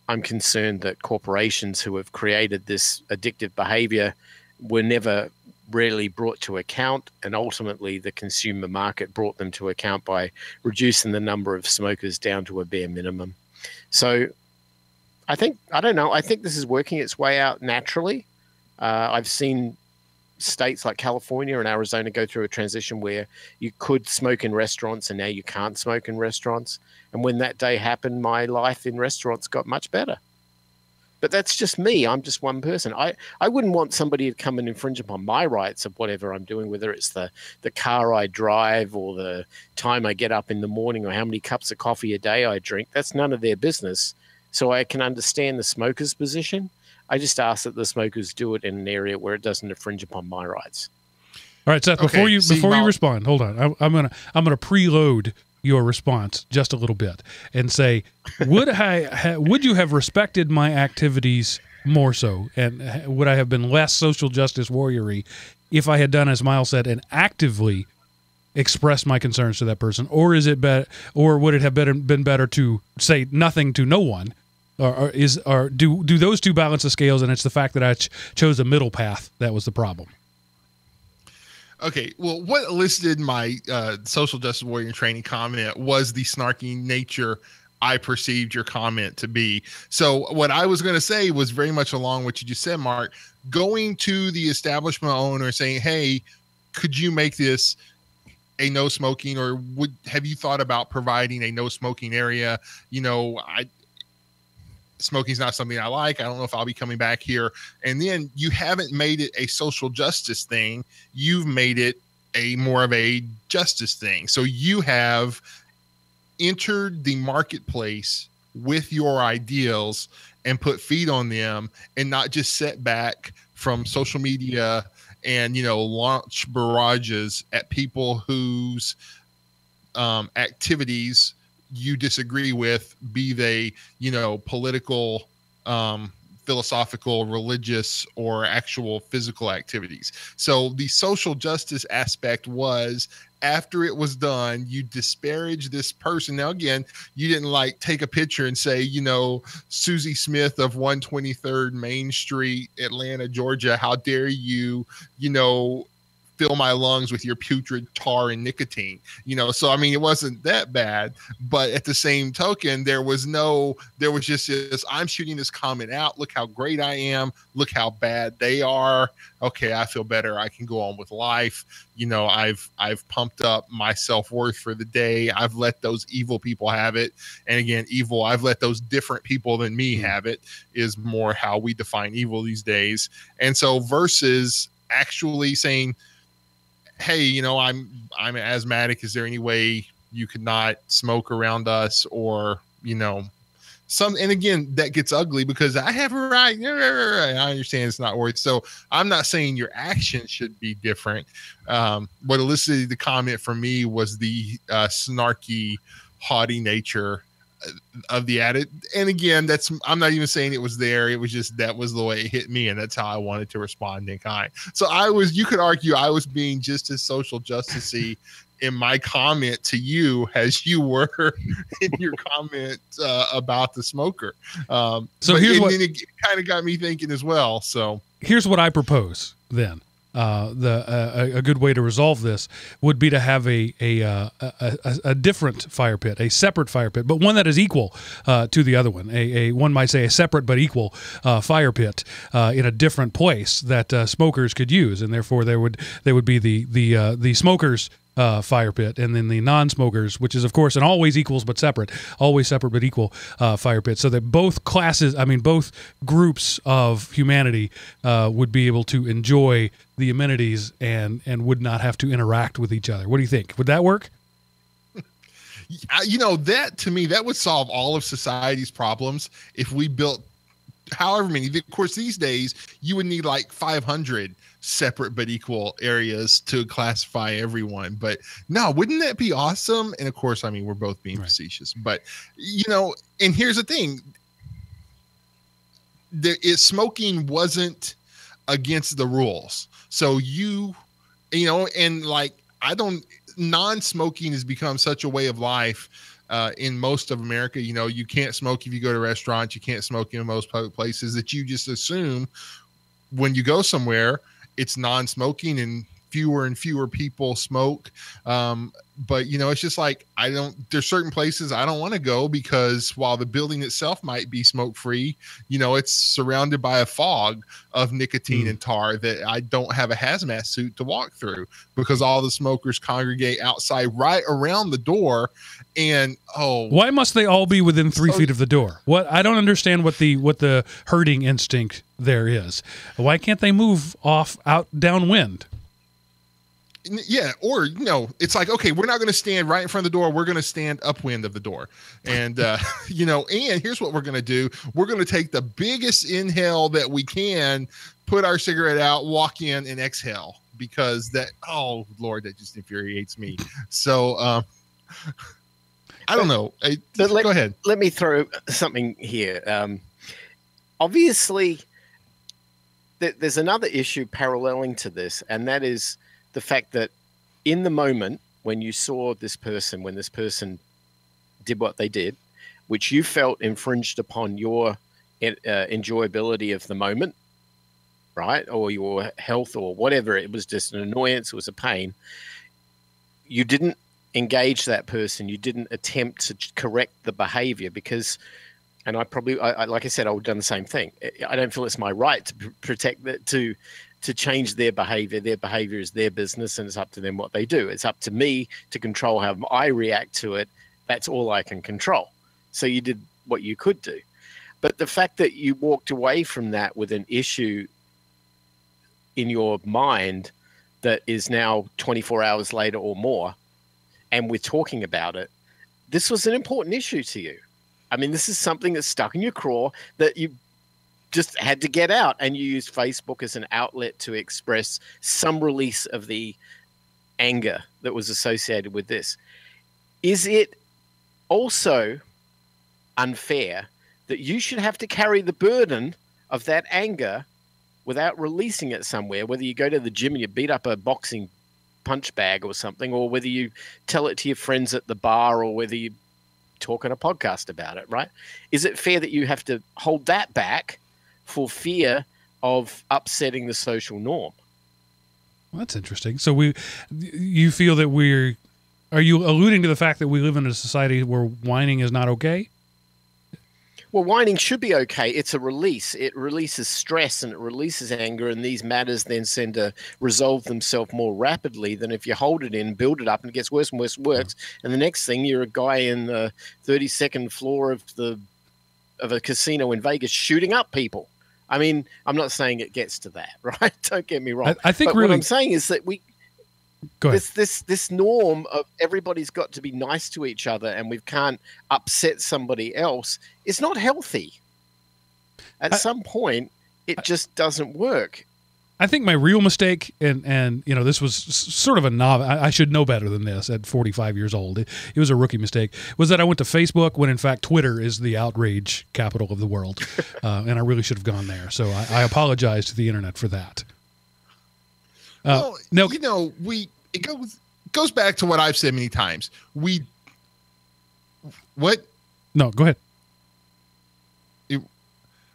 I'm concerned that corporations who have created this addictive behavior were never really brought to account, and ultimately the consumer market brought them to account by reducing the number of smokers down to a bare minimum. So I don't know, I think this is working its way out naturally. I've seen states like California and Arizona go through a transition where you could smoke in restaurants and now you can't smoke in restaurants. And when that day happened, my life in restaurants got much better. But that's just me. I'm just one person. I wouldn't want somebody to come and infringe upon my rights of whatever I'm doing, whether it's the car I drive or the time I get up in the morning or how many cups of coffee a day I drink. That's none of their business. So I can understand the smoker's position. I just ask that the smokers do it in an area where it doesn't infringe upon my rights. All right, Seth. Okay, Before you respond, hold on. I'm gonna preload your response just a little bit and say, would you have respected my activities more so, and would I have been less social justice warrior-y if I had done as Miles said and actively expressed my concerns to that person, or is it better, or would it have been better to say nothing to no one, or do those two balance the scales, and it's the fact that I chose a middle path that was the problem? Okay, well, what elicited my social justice warrior training comment was the snarky nature I perceived your comment to be. So what I was going to say was very much along what you just said, Mark, going to the establishment owner saying, hey, could you make this a no smoking, or have you thought about providing a no smoking area? You know, smoking's not something I like. I don't know if I'll be coming back here. And then you haven't made it a social justice thing. You've made it a more of a justice thing. So you have entered the marketplace with your ideals and put feet on them, and not just set back from social media and, you know, launch barrages at people whose activities you disagree with, be they, you know, political, philosophical, religious, or actual physical activities. So the social justice aspect was, after it was done, you disparage this person. Now, again, you didn't like take a picture and say, you know, Susie Smith of 123rd Main Street, Atlanta, Georgia, how dare you, you know, fill my lungs with your putrid tar and nicotine, you know? So, I mean, it wasn't that bad, but at the same token, there was just this, I'm shooting this comment out. Look how great I am. Look how bad they are. Okay. I feel better. I can go on with life. You know, I've pumped up my self-worth for the day. I've let those evil people have it. And again, evil, I've let those different people than me have it, is more how we define evil these days. And so versus actually saying, hey, you know, I'm asthmatic. Is there any way you could not smoke around us? Or, you know, and again, that gets ugly because I have a right. I understand it's not worth. So I'm not saying your actions should be different. What elicited the comment from me was the snarky, haughty nature of the added. And again, I'm not even saying it was there. It was just, that was the way it hit me. And that's how I wanted to respond in kind. So you could argue I was being just as social justice-y in my comment to you as you were in your comment about the smoker. So then it kind of got me thinking as well. So here's what I propose then. A good way to resolve this would be to have a different fire pit, a separate fire pit, but one that is equal to the other one. One might say a separate but equal fire pit in a different place that smokers could use, and therefore there would be the smokers fire pit, and then the non-smokers, which is of course an always equals but separate, always separate but equal fire pit, so that both groups of humanity would be able to enjoy the amenities and would not have to interact with each other. What do you think? Would that work? You know, that to me, that would solve all of society's problems if we built however many. Of course, these days you would need like 500 separate but equal areas to classify everyone. But no, wouldn't that be awesome? And of course, I mean, we're both being facetious, but you know, and here's the thing: smoking wasn't against the rules. So you know, and like non-smoking has become such a way of life. In most of America, you know, you can't smoke if you go to restaurants. You can't smoke in most public places, that you just assume when you go somewhere, it's non-smoking and fewer people smoke. But, you know, it's just like, there's certain places I don't want to go because while the building itself might be smoke free, you know, it's surrounded by a fog of nicotine and tar that I don't have a hazmat suit to walk through because all the smokers congregate outside right around the door. And why must they all be within 3 feet of the door? I don't understand what the herding instinct there is. Why can't they move off out downwind? Yeah, or you know, it's like, okay, we're not going to stand right in front of the door. We're going to stand upwind of the door, and you know, and here's what we're going to do: we're going to take the biggest inhale that we can, put our cigarette out, walk in, and exhale because oh Lord, that just infuriates me. So I don't know. Go ahead. Let me throw something here. Obviously, there's another issue paralleling to this, and that is the fact that in the moment when you saw this person, when this person did what they did, which you felt infringed upon your enjoyability of the moment, right? Or your health or whatever, it was just an annoyance, it was a pain. You didn't engage that person. You didn't attempt to correct the behavior because, and I like I said, I would have done the same thing. I don't feel it's my right to protect that, to change their behavior. Their behavior is their business, and it's up to them what they do. It's up to me to control how I react to it. That's all I can control. So you did what you could do. But the fact that you walked away from that with an issue in your mind that is now 24 hours later or more, and we're talking about it, this was an important issue to you. I mean, this is something that's stuck in your craw that you just had to get out, and you used Facebook as an outlet to express some release of the anger that was associated with this. Is it also unfair that you should have to carry the burden of that anger without releasing it somewhere, whether you go to the gym and you beat up a boxing punch bag or something, or whether you tell it to your friends at the bar, or whether you talk on a podcast about it, right? Is it fair that you have to hold that back for fear of upsetting the social norm? Well, that's interesting. So you feel that are you alluding to the fact that we live in a society where whining is not okay? Well, whining should be okay. It's a release. It releases stress and it releases anger, and these matters then tend to resolve themselves more rapidly than if you hold it in, build it up, and it gets worse and worse and worse. And the next thing, you're a guy in the 32nd floor of a casino in Vegas shooting up people. I mean, I'm not saying it gets to that, right? Don't get me wrong. I think but really, what I'm saying is that go ahead. This norm of everybody's got to be nice to each other and we can't upset somebody else is not healthy. At some point, it just doesn't work. I think my real mistake, and this was sort of a novice, I should know better than this at 45 years old. It was a rookie mistake, was that I went to Facebook when in fact Twitter is the outrage capital of the world. And I really should have gone there. So I apologize to the internet for that. Well, it goes back to what I've said many times. What? No, go ahead.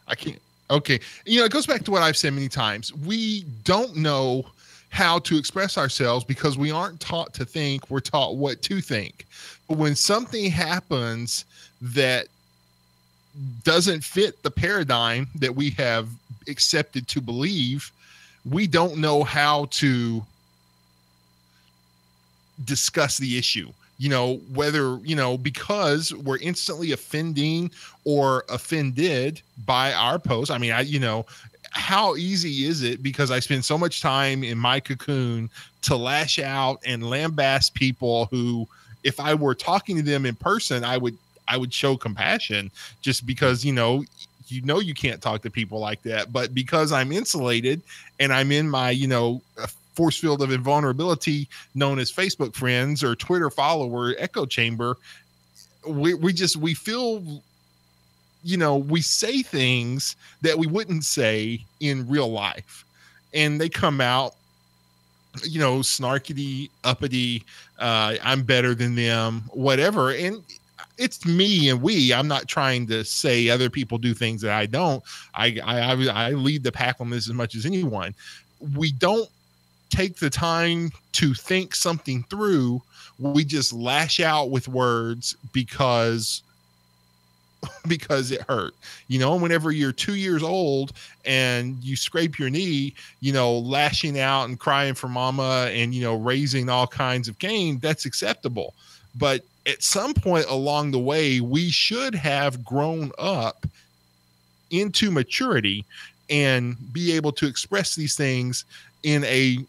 I can't. Okay. It goes back to what I've said many times. We don't know how to express ourselves because we aren't taught to think. We're taught what to think. But when something happens that doesn't fit the paradigm that we have accepted to believe, we don't know how to discuss the issue, whether, because we're instantly offending or offended by our post. I mean, how easy is it, because I spend so much time in my cocoon, to lash out and lambast people who, if I were talking to them in person, I would show compassion, just because, you can't talk to people like that. But because I'm insulated and I'm in my, force field of invulnerability known as Facebook friends or Twitter follower echo chamber, we feel, we say things that we wouldn't say in real life, and they come out, snarkity, uppity, I'm better than them, whatever. And it's me and I'm not trying to say other people do things that I don't. I lead the pack on this as much as anyone. We don't take the time to think something through. We just lash out with words because it hurt. Whenever you're 2 years old and you scrape your knee, lashing out and crying for mama and, raising all kinds of Cain, that's acceptable. But at some point along the way, we should have grown up into maturity and be able to express these things in a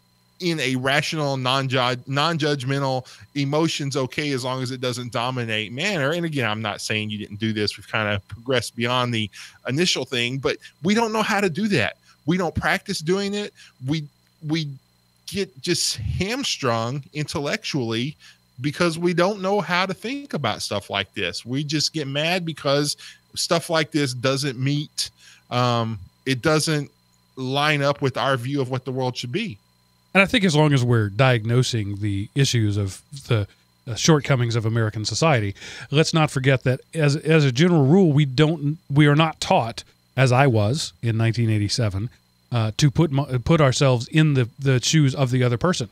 rational, non-judgmental, emotions okay as long as it doesn't dominate manner. And again, I'm not saying you didn't do this. We've kind of progressed beyond the initial thing, but we don't know how to do that. We don't practice doing it. We get just hamstrung intellectually because we don't know how to think about stuff like this. We just get mad because stuff like this doesn't meet, it doesn't line up with our view of what the world should be. And I think as long as we're diagnosing the issues of the shortcomings of American society, let's not forget that as a general rule, we are not taught, as I was in 1987, to put ourselves in the shoes of the other person.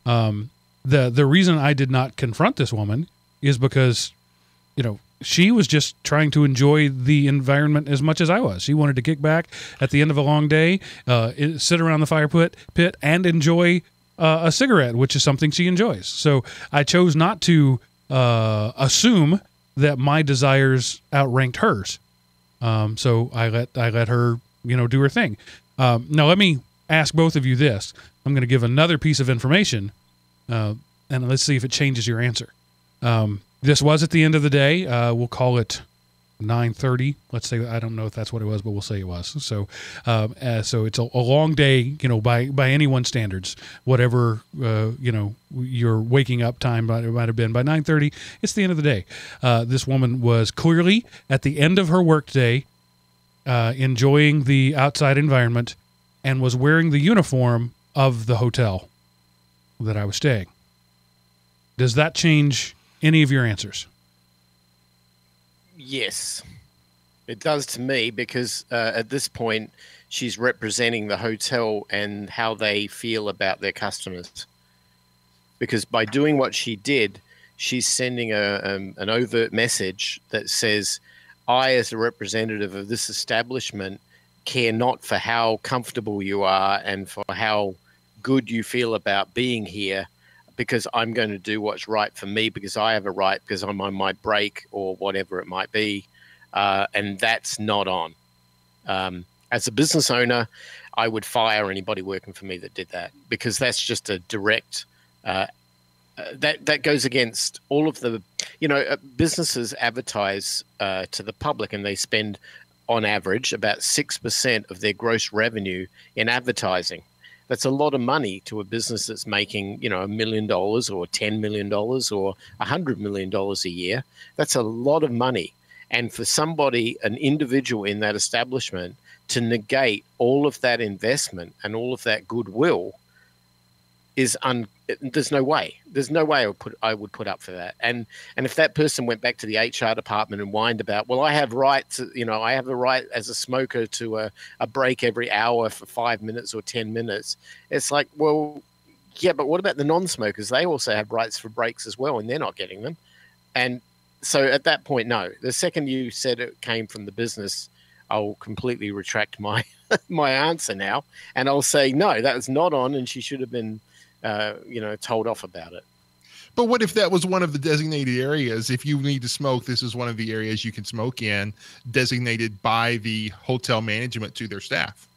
The reason I did not confront this woman is because, she was just trying to enjoy the environment as much as I was. She wanted to kick back at the end of a long day, sit around the fire pit and enjoy a cigarette, which is something she enjoys. So I chose not to assume that my desires outranked hers. So I let her, do her thing. Now let me ask both of you this. I'm going to give another piece of information, and let's see if it changes your answer. This was at the end of the day. We'll call it 9:30. Let's say, I don't know if that's what it was, but we'll say it was. So, so it's a long day, by anyone's standards, whatever, your waking up time might have been by 9:30. It's the end of the day. This woman was clearly at the end of her workday, enjoying the outside environment, and was wearing the uniform of the hotel that I was staying. Does that change any of your answers? Yes, it does to me, because at this point, she's representing the hotel and how they feel about their customers. Because by doing what she did, she's sending an overt message that says, I, as a representative of this establishment, care not for how comfortable you are and for how good you feel about being here, because I'm going to do what's right for me, because I have a right, because I'm on my break or whatever it might be. And that's not on. As a business owner, I would fire anybody working for me that did that, because that's just a direct, that goes against all of the, businesses advertise to the public, and they spend on average about 6% of their gross revenue in advertising. That's a lot of money to a business that's making, $1 million or $10 million or $100 million a year. That's a lot of money. And for somebody, an individual in that establishment, to negate all of that investment and all of that goodwill is there's no way. There's no way I would put up for that. And if that person went back to the HR department and whined about, well, I have rights, I have the right as a smoker to a break every hour for 5 minutes or 10 minutes. It's like, well, yeah, but what about the non-smokers? They also have rights for breaks as well, and they're not getting them. And so at that point, no. The second you said it came from the business, I'll completely retract my my answer now, and I'll say, no, that was not on, and she should have been told off about it. But what if that was one of the designated areas? If you need to smoke, this is one of the areas you can smoke in, designated by the hotel management to their staff.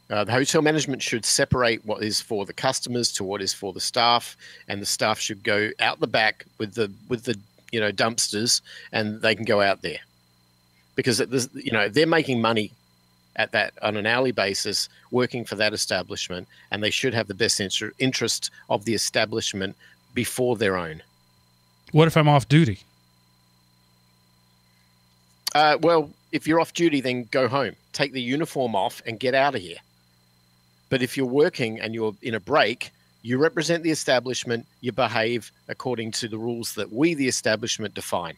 The hotel management should separate what is for the customers to what is for the staff, and the staff should go out the back with the dumpsters, and they can go out there, because they're making money at that on an hourly basis, working for that establishment, and they should have the best interest of the establishment before their own. What if I'm off duty? Well, if you're off duty, then go home. Take the uniform off and get out of here. But if you're working and you're in a break, you represent the establishment, you behave according to the rules that we, the establishment, define.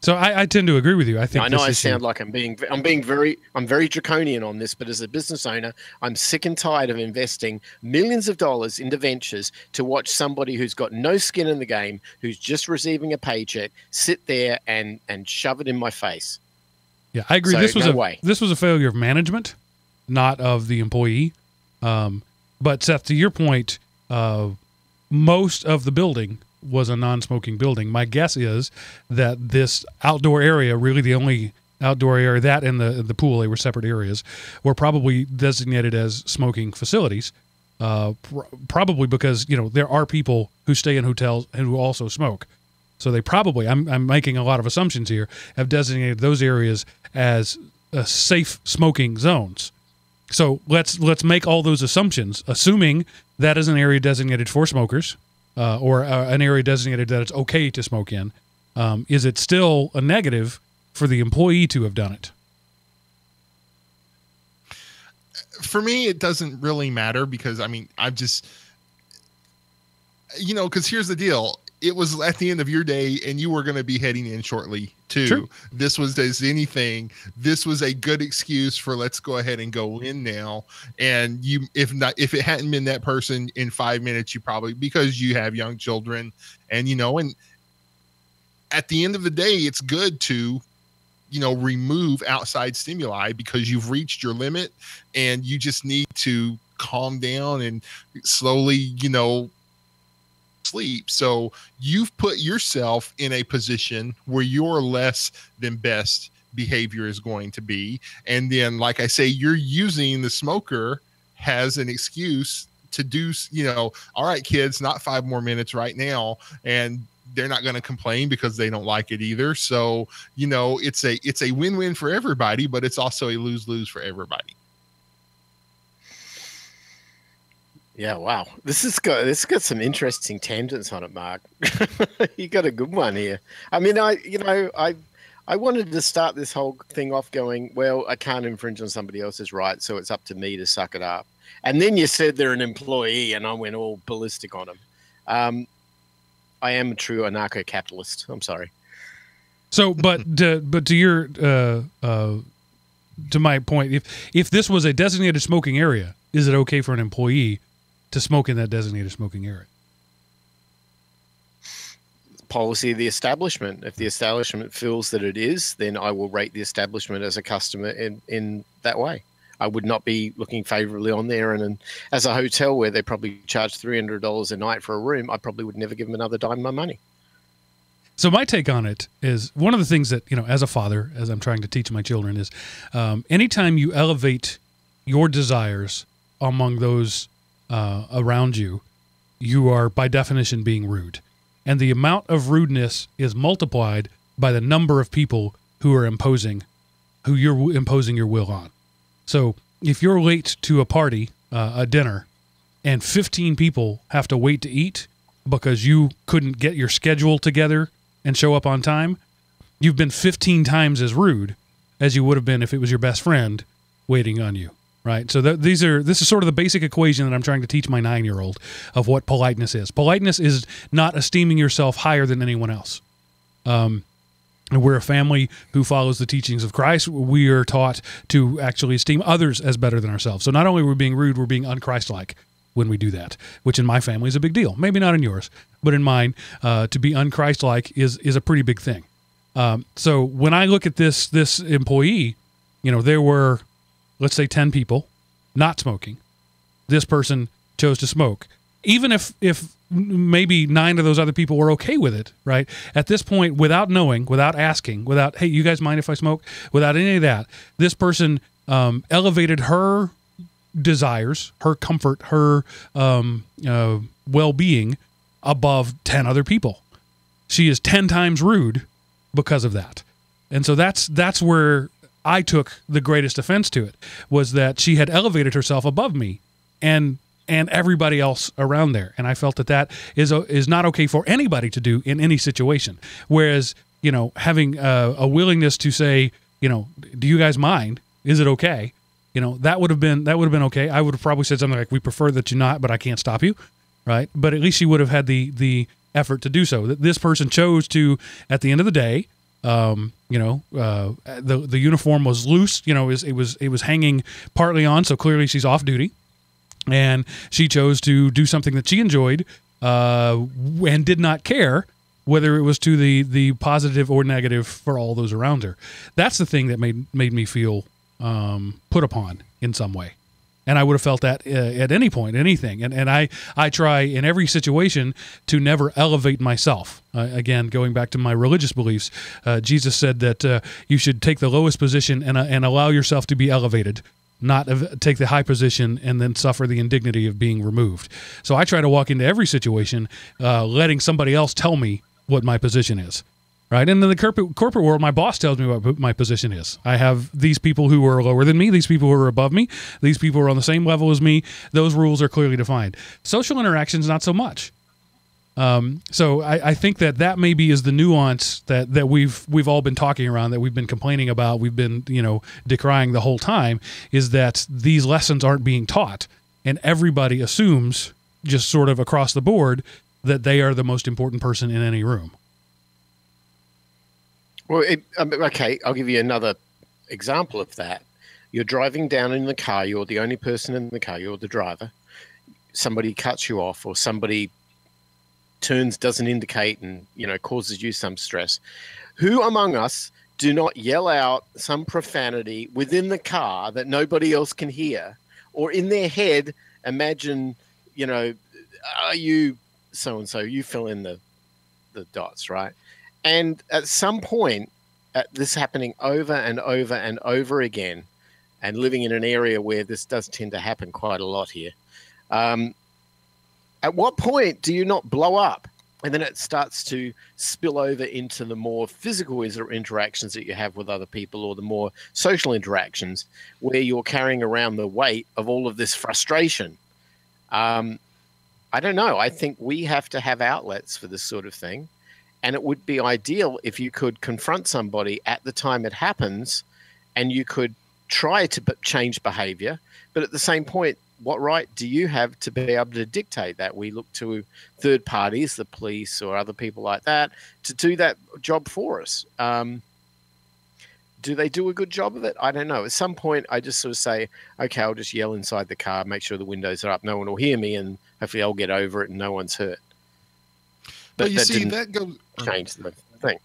So I tend to agree with you. I think I know I sound like I'm very draconian on this, but as a business owner, I'm sick and tired of investing millions of dollars into ventures to watch somebody who's got no skin in the game, who's just receiving a paycheck, sit there and shove it in my face. Yeah, I agree. So, this was a failure of management, not of the employee. But Seth, to your point, most of the building was a non-smoking building. My guess is that this outdoor area, really the only outdoor area, that and the pool, they were separate areas, were probably designated as smoking facilities, probably because, there are people who stay in hotels and who also smoke. So they probably, I'm making a lot of assumptions here, have designated those areas as safe smoking zones. So let's make all those assumptions, assuming that is an area designated for smokers, or an area designated that it's okay to smoke in. Is it still a negative for the employee to have done it? For me, it doesn't really matter because I've just, because here's the deal. It was at the end of your day and you were going to be heading in shortly too. True. This was as anything. This was a good excuse for let's go ahead and go in now. And if it hadn't been that person in 5 minutes, you probably, because you have young children and, and at the end of the day, it's good to, remove outside stimuli because you've reached your limit and you just need to calm down and slowly, sleep. So you've put yourself in a position where your less than best behavior is going to be. And then, like I say, you're using the smoker as an excuse to do, all right, kids, not 5 more minutes right now. And they're not going to complain because they don't like it either. So, it's a win-win for everybody, but it's also a lose-lose for everybody. Yeah, wow. This has got some interesting tangents on it, Mark. You got a good one here. I mean, I wanted to start this whole thing off going, well, I can't infringe on somebody else's rights, so it's up to me to suck it up. And then you said they're an employee, and I went all ballistic on them. I am a true anarcho-capitalist. I'm sorry. So, but to your to my point, if this was a designated smoking area, is it okay for an employee to smoke in that designated smoking area? Policy of the establishment. If the establishment feels that it is, then I will rate the establishment as a customer in that way. I would not be looking favorably on there. And as a hotel where they probably charge $300 a night for a room, I probably would never give them another dime of my money. So my take on it is one of the things that, as a father, as I'm trying to teach my children is anytime you elevate your desires among those around you, you are by definition being rude. And the amount of rudeness is multiplied by the number of people who you're imposing your will on. So if you're late to a party, a dinner, and 15 people have to wait to eat because you couldn't get your schedule together and show up on time, you've been 15 times as rude as you would have been if it was your best friend waiting on you, right? So this is sort of the basic equation that I'm trying to teach my 9-year-old of what politeness is. Politeness is not esteeming yourself higher than anyone else. And we're a family who follows the teachings of Christ. We are taught to actually esteem others as better than ourselves. So not only are we being rude, we're being unchristlike when we do that, which in my family is a big deal. Maybe not in yours, but in mine, to be unchristlike is a pretty big thing. So when I look at this employee, there were, let's say, 10 people not smoking. This person chose to smoke. Even if maybe 9 of those other people were okay with it, right? At this point, without knowing, without asking, without, hey, you guys mind if I smoke? Without any of that, this person elevated her desires, her comfort, her well-being above 10 other people. She is 10 times rude because of that. And so that's where I took the greatest offense to it, was that she had elevated herself above me and everybody else around there. And I felt that is not okay for anybody to do in any situation. Whereas, having a willingness to say, do you guys mind? Is it okay? That would have been okay. I would have probably said something like, we prefer that you not, but I can't stop you. Right. But at least she would have had the effort to do so. This person chose to, at the end of the day, the uniform was loose, it was hanging partly on. So clearly she's off duty. And she chose to do something that she enjoyed and did not care whether it was to the positive or negative for all those around her. That's the thing that made me feel put upon in some way. And I would have felt that at any point, anything. And I try in every situation to never elevate myself. Again, going back to my religious beliefs, Jesus said that you should take the lowest position and allow yourself to be elevated, not take the high position and then suffer the indignity of being removed. So I try to walk into every situation letting somebody else tell me what my position is. Right. And in the corporate world, my boss tells me what my position is. I have these people who are lower than me, these people who are above me, these people who are on the same level as me. Those rules are clearly defined. Social interactions, not so much. So I think that maybe is the nuance that we've all been talking around, that we've been complaining about, we've been, decrying the whole time, is that these lessons aren't being taught, and everybody assumes, just sort of across the board, that they are the most important person in any room. Well, okay, I'll give you another example of that. You're driving down in the car, you're the only person in the car, you're the driver. Somebody cuts you off, or somebody doesn't indicate and, causes you some stress. Who among us do not yell out some profanity within the car that nobody else can hear, or in their head imagine, are you so-and-so, you fill in the dots, right? And at some point, this happening over and over and over again, and living in an area where this does tend to happen quite a lot here, at what point do you not blow up? And then it starts to spill over into the more physical interactions that you have with other people, or the more social interactions where you're carrying around the weight of all of this frustration. I don't know. I think we have to have outlets for this sort of thing. And it would be ideal if you could confront somebody at the time it happens, and you could try to change behavior. But at the same point, what right do you have to be able to dictate that? We look to third parties, the police or other people like that, to do that job for us. Do they do a good job of it? I don't know. At some point, I just sort of say, okay, I'll just yell inside the car, make sure the windows are up, no one will hear me, and hopefully I'll get over it and no one's hurt. But you see, that goes change the thing.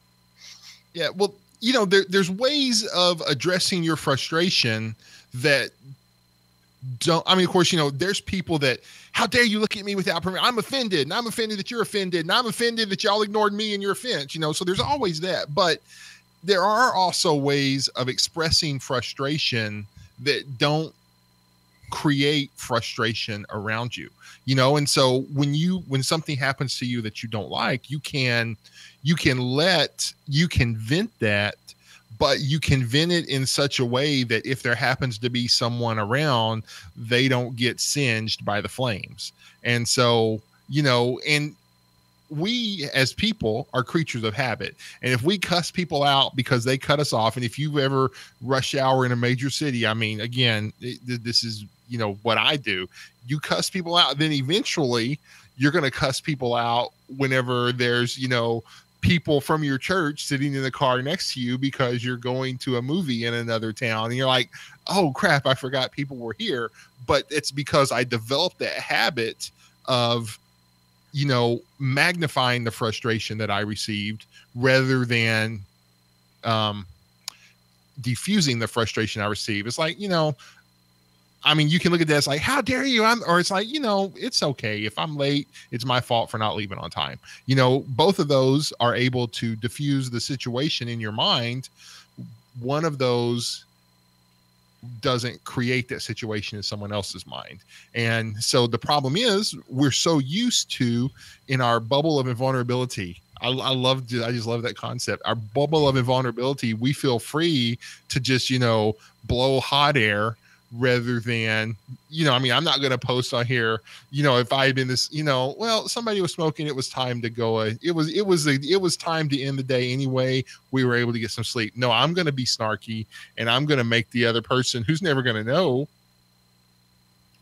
Yeah, well, there's ways of addressing your frustration that don't. I mean, of course, there's people that, how dare you look at me without permission? I'm offended, and I'm offended that you're offended, and I'm offended that y'all ignored me in your offense. So there's always that. But there are also ways of expressing frustration that don't create frustration around you, and so when something happens to you that you don't like, you can vent that, but you can vent it in such a way that if there happens to be someone around, they don't get singed by the flames. And so, and we as people are creatures of habit. And if we cuss people out because they cut us off, and if you've ever rush hour in a major city, I mean, again, this is, what I do. You cuss people out, then eventually you're going to cuss people out whenever there's, people from your church sitting in the car next to you because you're going to a movie in another town. And you're like, oh crap, I forgot people were here. But it's because I developed that habit of, magnifying the frustration that I received rather than diffusing the frustration I received. It's like, I mean, you can look at that as like, how dare you? Or it's like, it's okay. If I'm late, it's my fault for not leaving on time. Both of those are able to diffuse the situation in your mind. One of those doesn't create that situation in someone else's mind. And so the problem is we're so used to, in our bubble of invulnerability, I just love that concept. Our bubble of invulnerability, we feel free to just, blow hot air rather than, I'm not going to post on here, if I had been this, well, somebody was smoking, it was time to go. It was time to end the day anyway. We were able to get some sleep. No, I'm going to be snarky, and I'm going to make the other person who's never going to know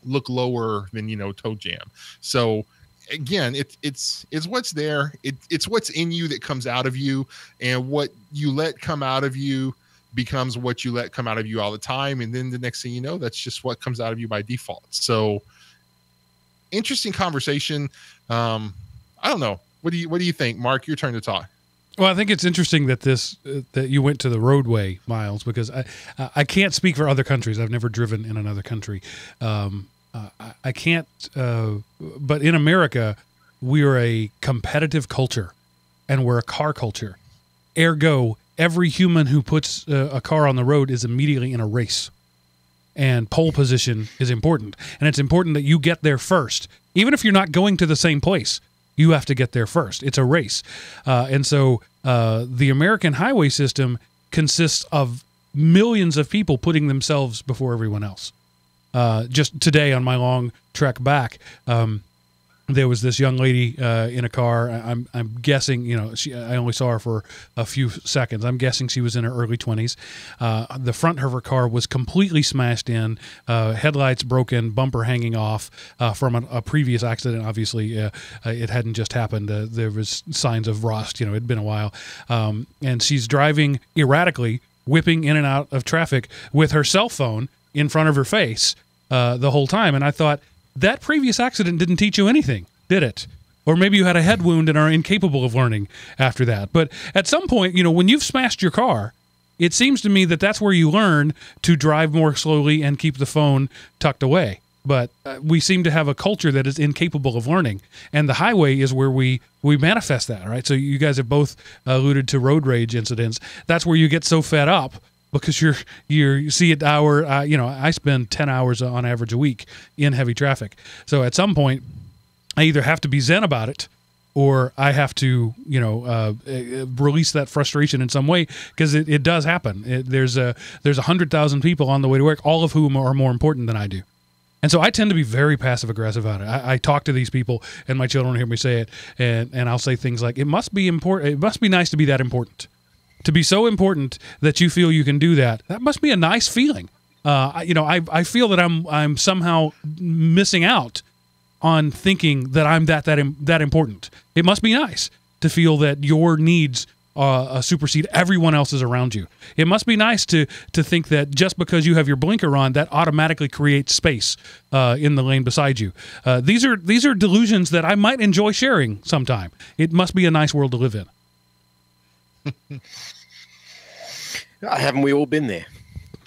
look lower than, toe jam. So again, it's what's there. It's what's in you that comes out of you, and what you let come out of you becomes what you let come out of you all the time. And then the next thing you know, that's just what comes out of you by default. So interesting conversation. I don't know. What do you think, Mark? Your turn to talk. Well, I think it's interesting that that you went to the roadway, Miles, because I can't speak for other countries. I've never driven in another country. I can't, but in America, we are a competitive culture, and we're a car culture. Ergo, every human who puts a car on the road is immediately in a race, and pole position is important. And it's important that you get there first, even if you're not going to the same place. You have to get there first. It's a race. And so the American highway system consists of millions of people putting themselves before everyone else. Just today on my long trek back, there was this young lady in a car. I'm guessing, you know, I only saw her for a few seconds. I'm guessing she was in her early 20s. The front of her car was completely smashed in, headlights broken, bumper hanging off from a previous accident. Obviously, it hadn't just happened. There was signs of rust. You know, it'd been a while. And she's driving erratically, whipping in and out of traffic with her cell phone in front of her face the whole time. And I thought, that previous accident didn't teach you anything, did it? Or maybe you had a head wound and are incapable of learning after that. But at some point, you know, when you've smashed your car, it seems to me that that's where you learn to drive more slowly and keep the phone tucked away. But we seem to have a culture that is incapable of learning. And the highway is where we manifest that, right? So you guys have both alluded to road rage incidents. That's where you get so fed up because you see an hour, you know, I spend 10 hours on average a week in heavy traffic. So at some point, I either have to be zen about it or I have to, you know, release that frustration in some way, because it does happen. There's 100,000 people on the way to work, all of whom are more important than I do. And so I tend to be very passive aggressive about it. I talk to these people, and my children hear me say it, and I'll say things like, it must be important. It must be nice to be that important. To be so important that you feel you can do that, that must be a nice feeling. You know, I feel that I'm somehow missing out on thinking that I'm that important. It must be nice to feel that your needs supersede everyone else's around you. It must be nice to think that just because you have your blinker on, that automatically creates space in the lane beside you. These are delusions that I might enjoy sharing sometime. It must be a nice world to live in. Haven't we all been there?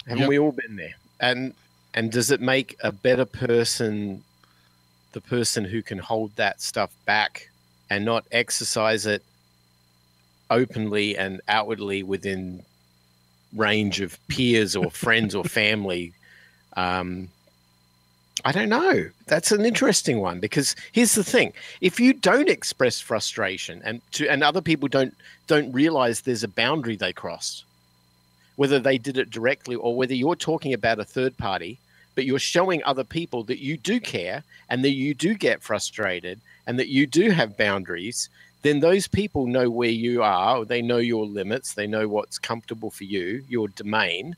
Haven't we all been there? And does it make a better person the person who can hold that stuff back and not exercise it openly and outwardly within range of peers or friends or family? I don't know. That's an interesting one, because here's the thing: if you don't express frustration and other people don't realize there's a boundary they crossed, whether they did it directly or whether you're talking about a third party, but you're showing other people that you do care and that you do get frustrated and that you do have boundaries, then those people know where you are. They know your limits. They know what's comfortable for you, your domain,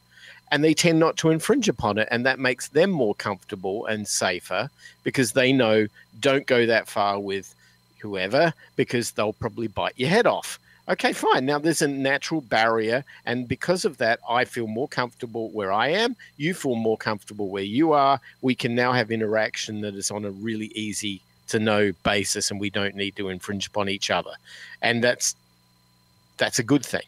and they tend not to infringe upon it. And that makes them more comfortable and safer, because they know, don't go that far with whoever, because they'll probably bite your head off. Okay, fine. Now there's a natural barrier. And because of that, I feel more comfortable where I am. You feel more comfortable where you are. We can now have interaction that is on a really easy to know basis, and we don't need to infringe upon each other. And that's a good thing.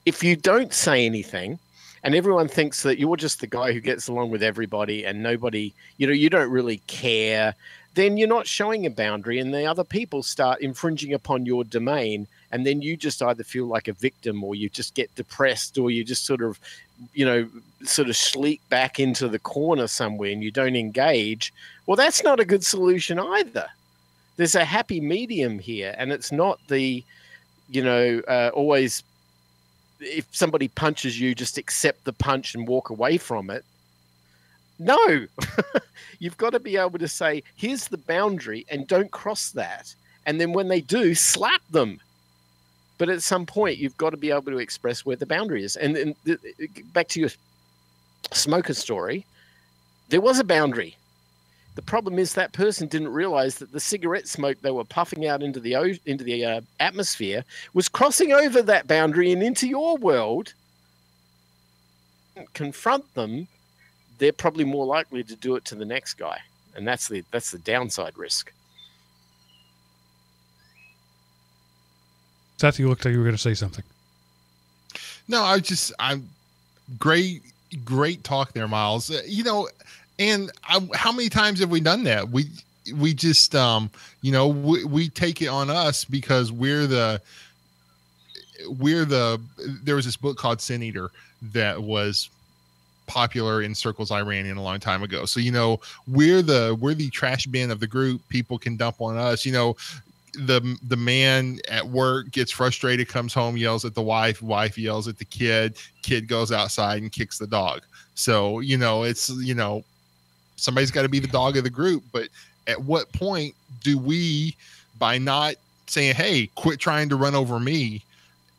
If you don't say anything and everyone thinks that you're just the guy who gets along with everybody and nobody, you know, you don't really care, then you're not showing a boundary, and the other people start infringing upon your domain. And then you just either feel like a victim, or you just get depressed, or you just sort of, you know, sort of sleep back into the corner somewhere and you don't engage. Well, that's not a good solution either. There's a happy medium here, and it's not the, you know, always, if somebody punches you, just accept the punch and walk away from it. No, you've got to be able to say, here's the boundary, and don't cross that. And then when they do, slap them. But at some point, you've got to be able to express where the boundary is. And back to your smoker story, there was a boundary. The problem is that person didn't realize that the cigarette smoke they were puffing out into the atmosphere was crossing over that boundary and into your world. Confront them, they're probably more likely to do it to the next guy. And that's the downside risk. Seth, you looked like you were going to say something. No, I'm great talk there, Miles. You know, and how many times have we done that? We just, you know, we take it on us because there was this book called Sin Eater that was popular in circles I ran in a long time ago. So, you know, we're the trash bin of the group. People can dump on us, you know. the man at work gets frustrated, comes home, yells at the wife yells at the kid goes outside and kicks the dog. So, it's, somebody's got to be the dog of the group. But at what point do we, by not saying, hey, quit trying to run over me,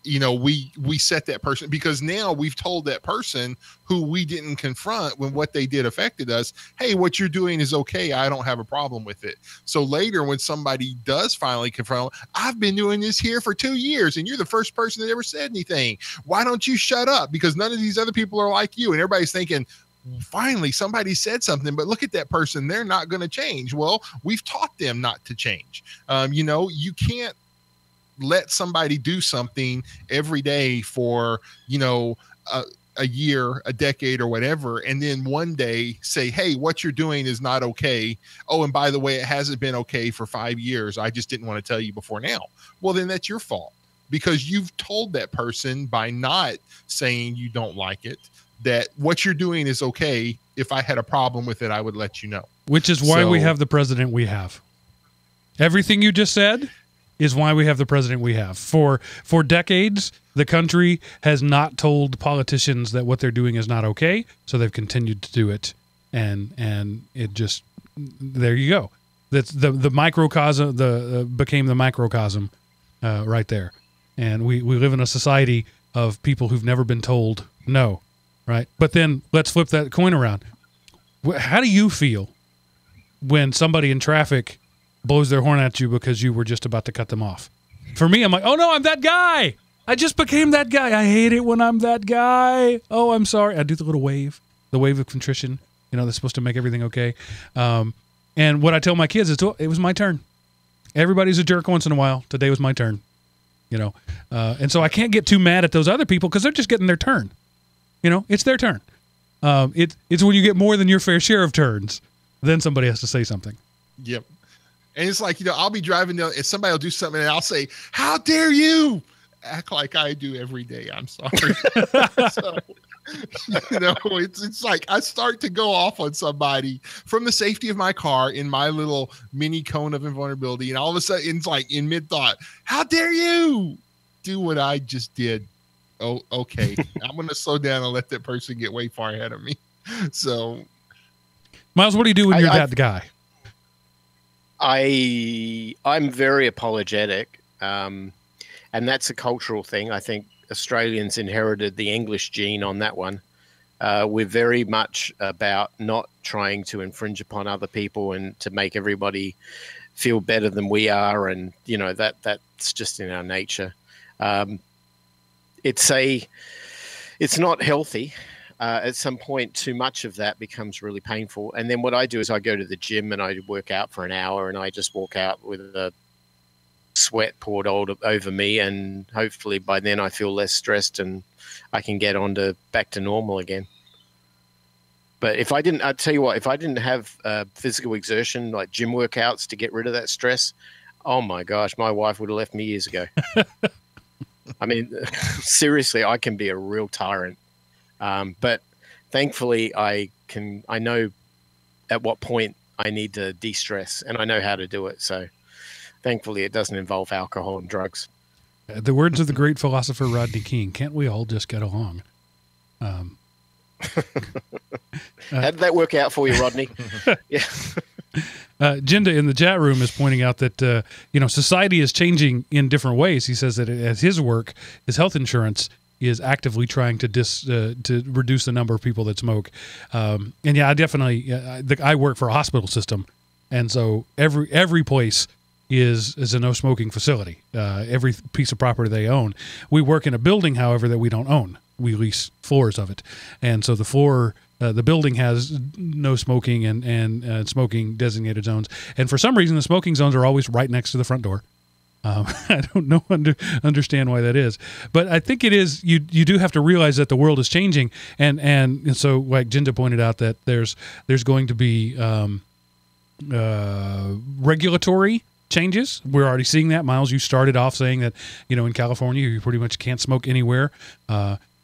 we set that person, because now we've told that person who we didn't confront when what they did affected us, hey, what you're doing is okay. I don't have a problem with it. So later when somebody does finally confront, I've been doing this here for 2 years and you're the first person that ever said anything. Why don't you shut up? Because none of these other people are like you. And everybody's thinking, finally somebody said something, but look at that person. They're not going to change. Well, we've taught them not to change. You can't let somebody do something every day for, a year, a decade, or whatever, and then one day say, hey, what you're doing is not okay. Oh, and by the way, it hasn't been okay for 5 years. I just didn't want to tell you before now. Well, then that's your fault, because you've told that person by not saying you don't like it, that what you're doing is okay. If I had a problem with it, I would let you know. Which is why we have the president we have. Everything you just said is why we have the president we have. For decades, the country has not told politicians that what they're doing is not okay, so they've continued to do it, and it just, there you go. That's the microcosm, became the microcosm right there. And we live in a society of people who've never been told no, right? But then let's flip that coin around. How do you feel when somebody in traffic blows their horn at you because you were just about to cut them off? For me, I'm like, oh no, I'm that guy. I just became that guy. I hate it when I'm that guy. Oh, I'm sorry. I do the little wave, the wave of contrition, that's supposed to make everything okay. And what I tell my kids is, it was my turn. Everybody's a jerk once in a while. Today was my turn, and so I can't get too mad at those other people because they're just getting their turn. It's their turn. It's when you get more than your fair share of turns, then somebody has to say something. Yep. And it's like, I'll be driving down and somebody will do something and I'll say, how dare you act like I do every day. I'm sorry. So, it's like I start to go off on somebody from the safety of my car in my little mini cone of invulnerability. And all of a sudden it's like in mid thought, how dare you do what I just did? Oh, okay. I'm going to slow down and let that person get way far ahead of me. So Miles, what do you do when you're that guy? I'm very apologetic, and that's a cultural thing. I think Australians inherited the English gene on that one. We're very much about not trying to infringe upon other people and to make everybody feel better than we are, and that's just in our nature. It's not healthy. At some point, too much of that becomes really painful. And then what I do is I go to the gym and I work out for an hour, and I just walk out with a sweat poured over me. And hopefully by then I feel less stressed and I can get back to normal again. But I'll tell you what, if I didn't have physical exertion, like gym workouts to get rid of that stress, oh my gosh, my wife would have left me years ago. I mean, seriously, I can be a real tyrant. But thankfully I know at what point I need to de-stress, and I know how to do it. So thankfully it doesn't involve alcohol and drugs. The words of the great philosopher Rodney King, can't we all just get along? How did that work out for you, Rodney? Yeah. Jinda in the chat room is pointing out that, society is changing in different ways. He says that as his work, his health insurance is actively trying to reduce the number of people that smoke. And yeah, I definitely, I work for a hospital system. And so every place is a no smoking facility. Every piece of property they own. We work in a building, however, that we don't own. We lease floors of it. And so the building has no smoking and smoking designated zones. And for some reason, the smoking zones are always right next to the front door. I don't know understand why that is, but I think it is. You do have to realize that the world is changing, and so like Jinda pointed out that there's going to be regulatory changes. We're already seeing that. Miles, you started off saying that in California you pretty much can't smoke anywhere.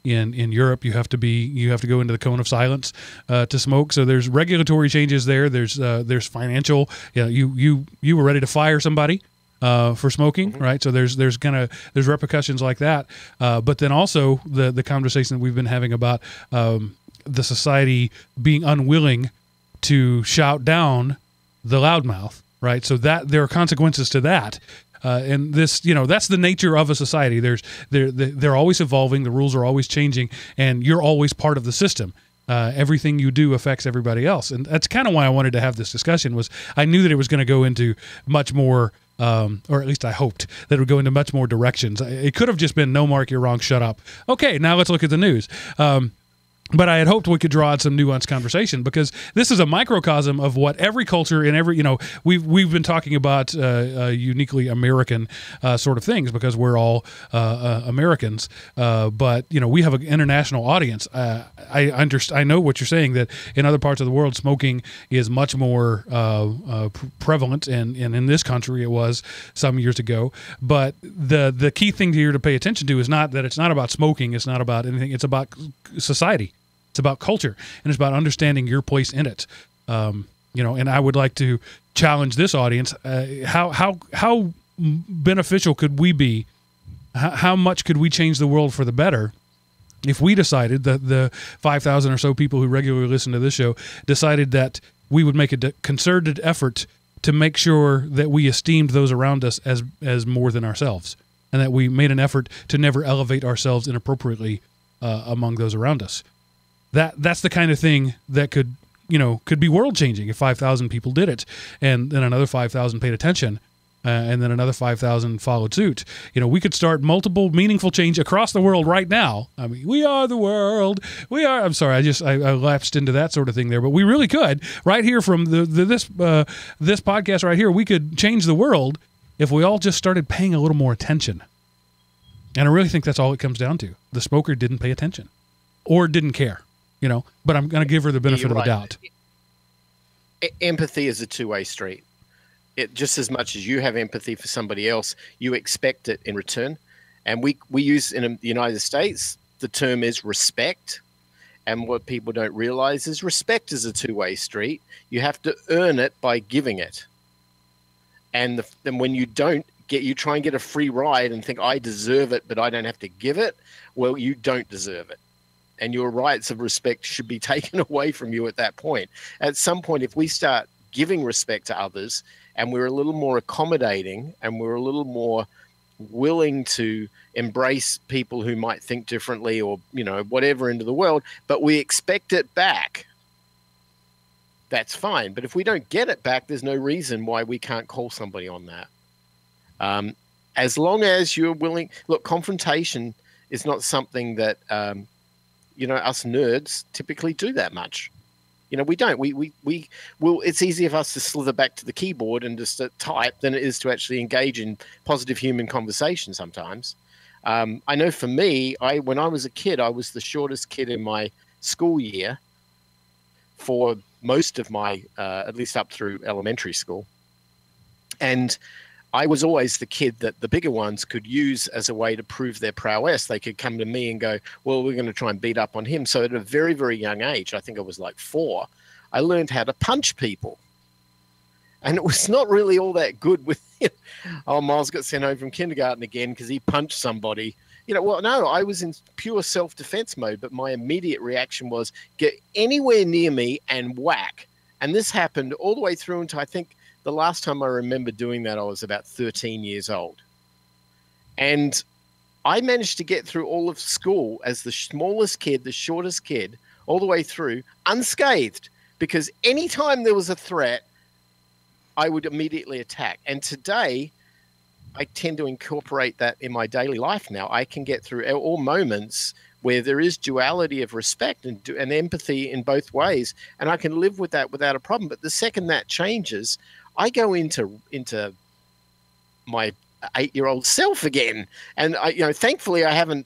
In Europe, you have to go into the cone of silence to smoke. So there's regulatory changes there. There's financial. You were ready to fire somebody. for smoking, right? So there's repercussions like that. But then also the conversation that we've been having about the society being unwilling to shout down the loudmouth, right? So that there are consequences to that. And this, that's the nature of a society. They're always evolving. The rules are always changing, and you're always part of the system. Everything you do affects everybody else, and that's kind of why I wanted to have this discussion. Was I knew that it was going to go into much more, or at least I hoped that it would go into much more directions. It could have just been, no, Mark, you're wrong, shut up. Okay, now let's look at the news. But I had hoped we could draw out some nuanced conversation, because this is a microcosm of what every culture in every, we've been talking about uniquely American sort of things, because we're all Americans. But we have an international audience. I know what you're saying, that in other parts of the world, smoking is much more prevalent, and in this country it was some years ago. But the key thing here to pay attention to is not that it's not about smoking. It's not about anything. It's about society. It's about culture, and it's about understanding your place in it. And I would like to challenge this audience. How beneficial could we be? How much could we change the world for the better if we decided, that the 5,000 or so people who regularly listen to this show decided that we would make a concerted effort to make sure that we esteemed those around us as more than ourselves, and that we made an effort to never elevate ourselves inappropriately among those around us. That's the kind of thing that could be world changing if 5,000 people did it, and then another 5,000 paid attention, and then another 5,000 followed suit. We could start multiple meaningful change across the world right now. I mean, we are the world. We are. I'm sorry, I lapsed into that sort of thing there, but we really could right here from this podcast right here. We could change the world if we all just started paying a little more attention. And I really think that's all it comes down to. The smoker didn't pay attention, or didn't care. But I'm going to give her the benefit of the doubt. Empathy is a two-way street. Just as much as you have empathy for somebody else, you expect it in return. And we use in the United States, the term is respect. And what people don't realize is respect is a two-way street. You have to earn it by giving it. And when you don't you try and get a free ride and think, I deserve it, but I don't have to give it. Well, you don't deserve it. And your rights of respect should be taken away from you at that point. At some point, if we start giving respect to others, and we're a little more accommodating, and we're a little more willing to embrace people who might think differently, or whatever, into the world, but we expect it back, that's fine. But if we don't get it back, there's no reason why we can't call somebody on that. As long as you're willing. Look, confrontation is not something that us nerds typically do that much. We don't. It's easier for us to slither back to the keyboard and just type than it is to actually engage in positive human conversation sometimes. I know for me, when I was a kid, I was the shortest kid in my school year for most of my, at least up through elementary school. And I was always the kid that the bigger ones could use as a way to prove their prowess. They could come to me and go, well, we're going to try and beat up on him. So at a very, very young age, I think I was like 4, I learned how to punch people. And it was not really all that good with him. Oh, Miles got sent home from kindergarten again because he punched somebody. Well, no, I was in pure self-defense mode, but my immediate reaction was get anywhere near me and whack. And this happened all the way through until I think the last time I remember doing that, I was about 13 years old. And I managed to get through all of school as the smallest kid, the shortest kid, all the way through, unscathed, because anytime there was a threat, I would immediately attack. And today, I tend to incorporate that in my daily life now. I can get through all moments where there is duality of respect and empathy in both ways, and I can live with that without a problem. But the second that changes, I go into my 8-year-old self again. And thankfully I haven't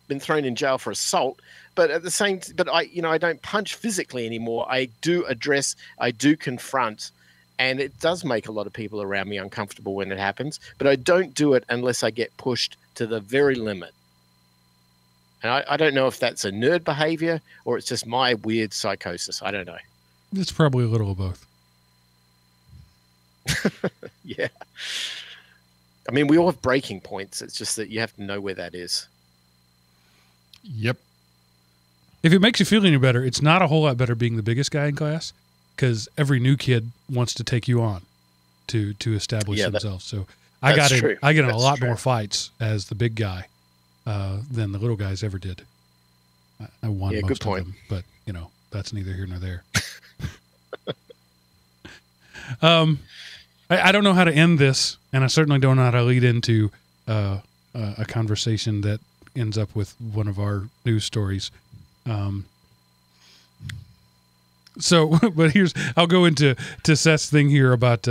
been thrown in jail for assault, but I don't punch physically anymore. I do address, I do confront, and it does make a lot of people around me uncomfortable when it happens, but I don't do it unless I get pushed to the very limit. And I don't know if that's a nerd behavior or it's just my weird psychosis. I don't know. It's probably a little of both. Yeah. I mean, we all have breaking points. It's just that you have to know where that is. Yep. If it makes you feel any better, it's not a whole lot better being the biggest guy in class, because every new kid wants to take you on to establish themselves. So I get in a lot more fights as the big guy than the little guys ever did. I won most of them, but that's neither here nor there. I don't know how to end this, and I certainly don't know how to lead into a conversation that ends up with one of our news stories. But I'll go into Seth's thing here about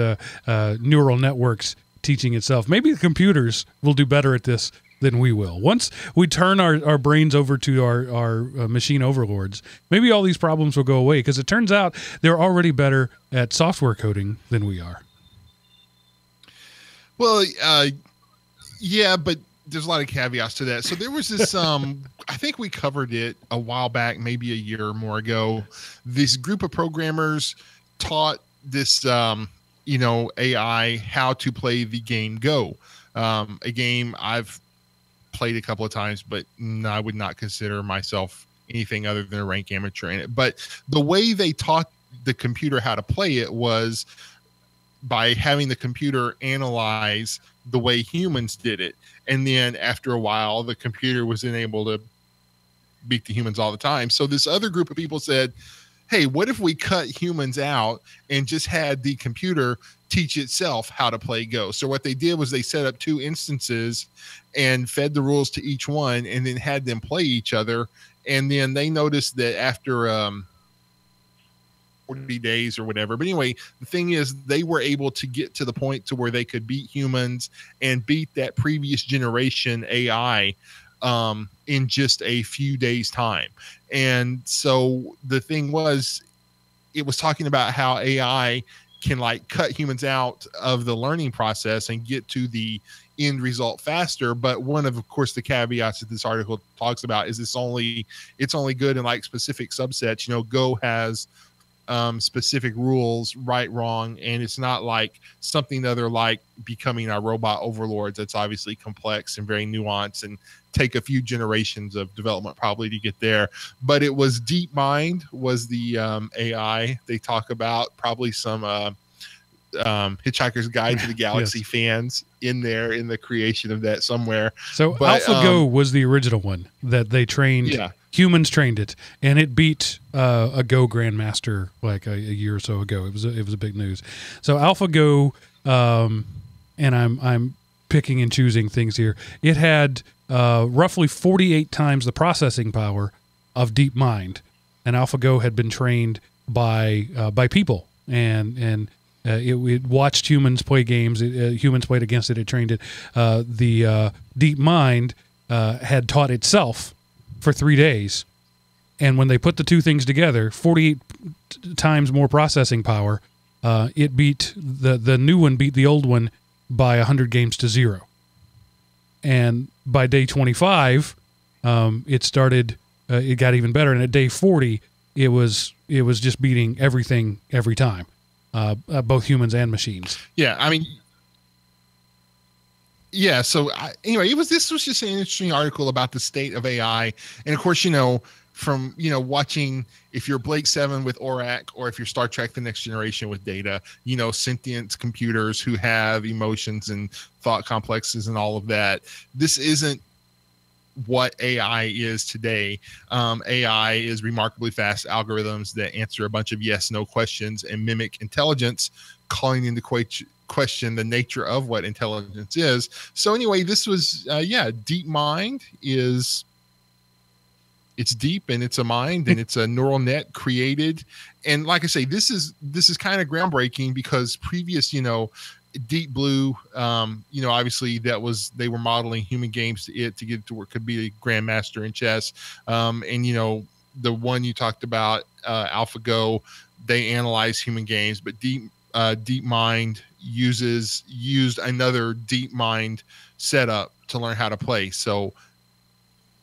neural networks teaching itself. Maybe the computers will do better at this than we will. Once we turn our brains over to our machine overlords, maybe all these problems will go away, because it turns out they're already better at software coding than we are. Well, yeah, but there's a lot of caveats to that. So there was this, I think we covered it a while back, maybe a year or more ago. This group of programmers taught this, AI how to play the game Go, a game I've played a couple of times, but I would not consider myself anything other than a rank amateur in it. But the way they taught the computer how to play it was by having the computer analyze the way humans did it. And then after a while, the computer was then able to beat the humans all the time. So this other group of people said, hey, what if we cut humans out and just had the computer teach itself how to play Go? So what they did was they set up 2 instances and fed the rules to each one, and then had them play each other. And then they noticed that after 40 days or whatever. But anyway, the thing is, they were able to get to the point to where they could beat humans and beat that previous generation AI in just a few days' time. And so the thing was, it was talking about how AI can like cut humans out of the learning process and get to the end result faster. But one of course, the caveats that this article talks about is it's only good in like specific subsets. Go has specific rules, right, wrong, and it's not like something other like becoming our robot overlords. That's obviously complex and very nuanced and take a few generations of development probably to get there. But it was DeepMind was the AI they talk about, probably some Hitchhiker's Guide to the Galaxy yes. fans in there in the creation of that somewhere. So AlphaGo was the original one that they trained. Yeah. Humans trained it, and it beat a Go grandmaster like a year or so ago. It was a big news. So AlphaGo, and I'm picking and choosing things here. It had roughly 48 times the processing power of DeepMind, and AlphaGo had been trained by people, and it watched humans play games. Humans played against it. It trained it. The DeepMind had taught itself for 3 days, and when they put the two things together, 48 times more processing power, it beat the new one beat the old one by 100 games to 0. And by day 25, it started. It got even better, and at day 40, it was just beating everything every time, both humans and machines. Yeah, I mean. Yeah. So anyway, this was just an interesting article about the state of AI. And of course, from, watching, if you're Blake 7 with ORAC, or if you're Star Trek: The Next Generation with Data, sentient computers who have emotions and thought complexes and all of that. This isn't what AI is today. AI is remarkably fast algorithms that answer a bunch of yes/no questions and mimic intelligence, calling into question the nature of what intelligence is. So anyway, this was DeepMind it's deep, and it's a mind, and it's a neural net created. And like I say, this is kind of groundbreaking, because previous, Deep Blue, obviously they were modeling human games to get it to where it could be a grandmaster in chess. And the one you talked about, AlphaGo, they analyze human games, but DeepMind used another DeepMind setup to learn how to play. So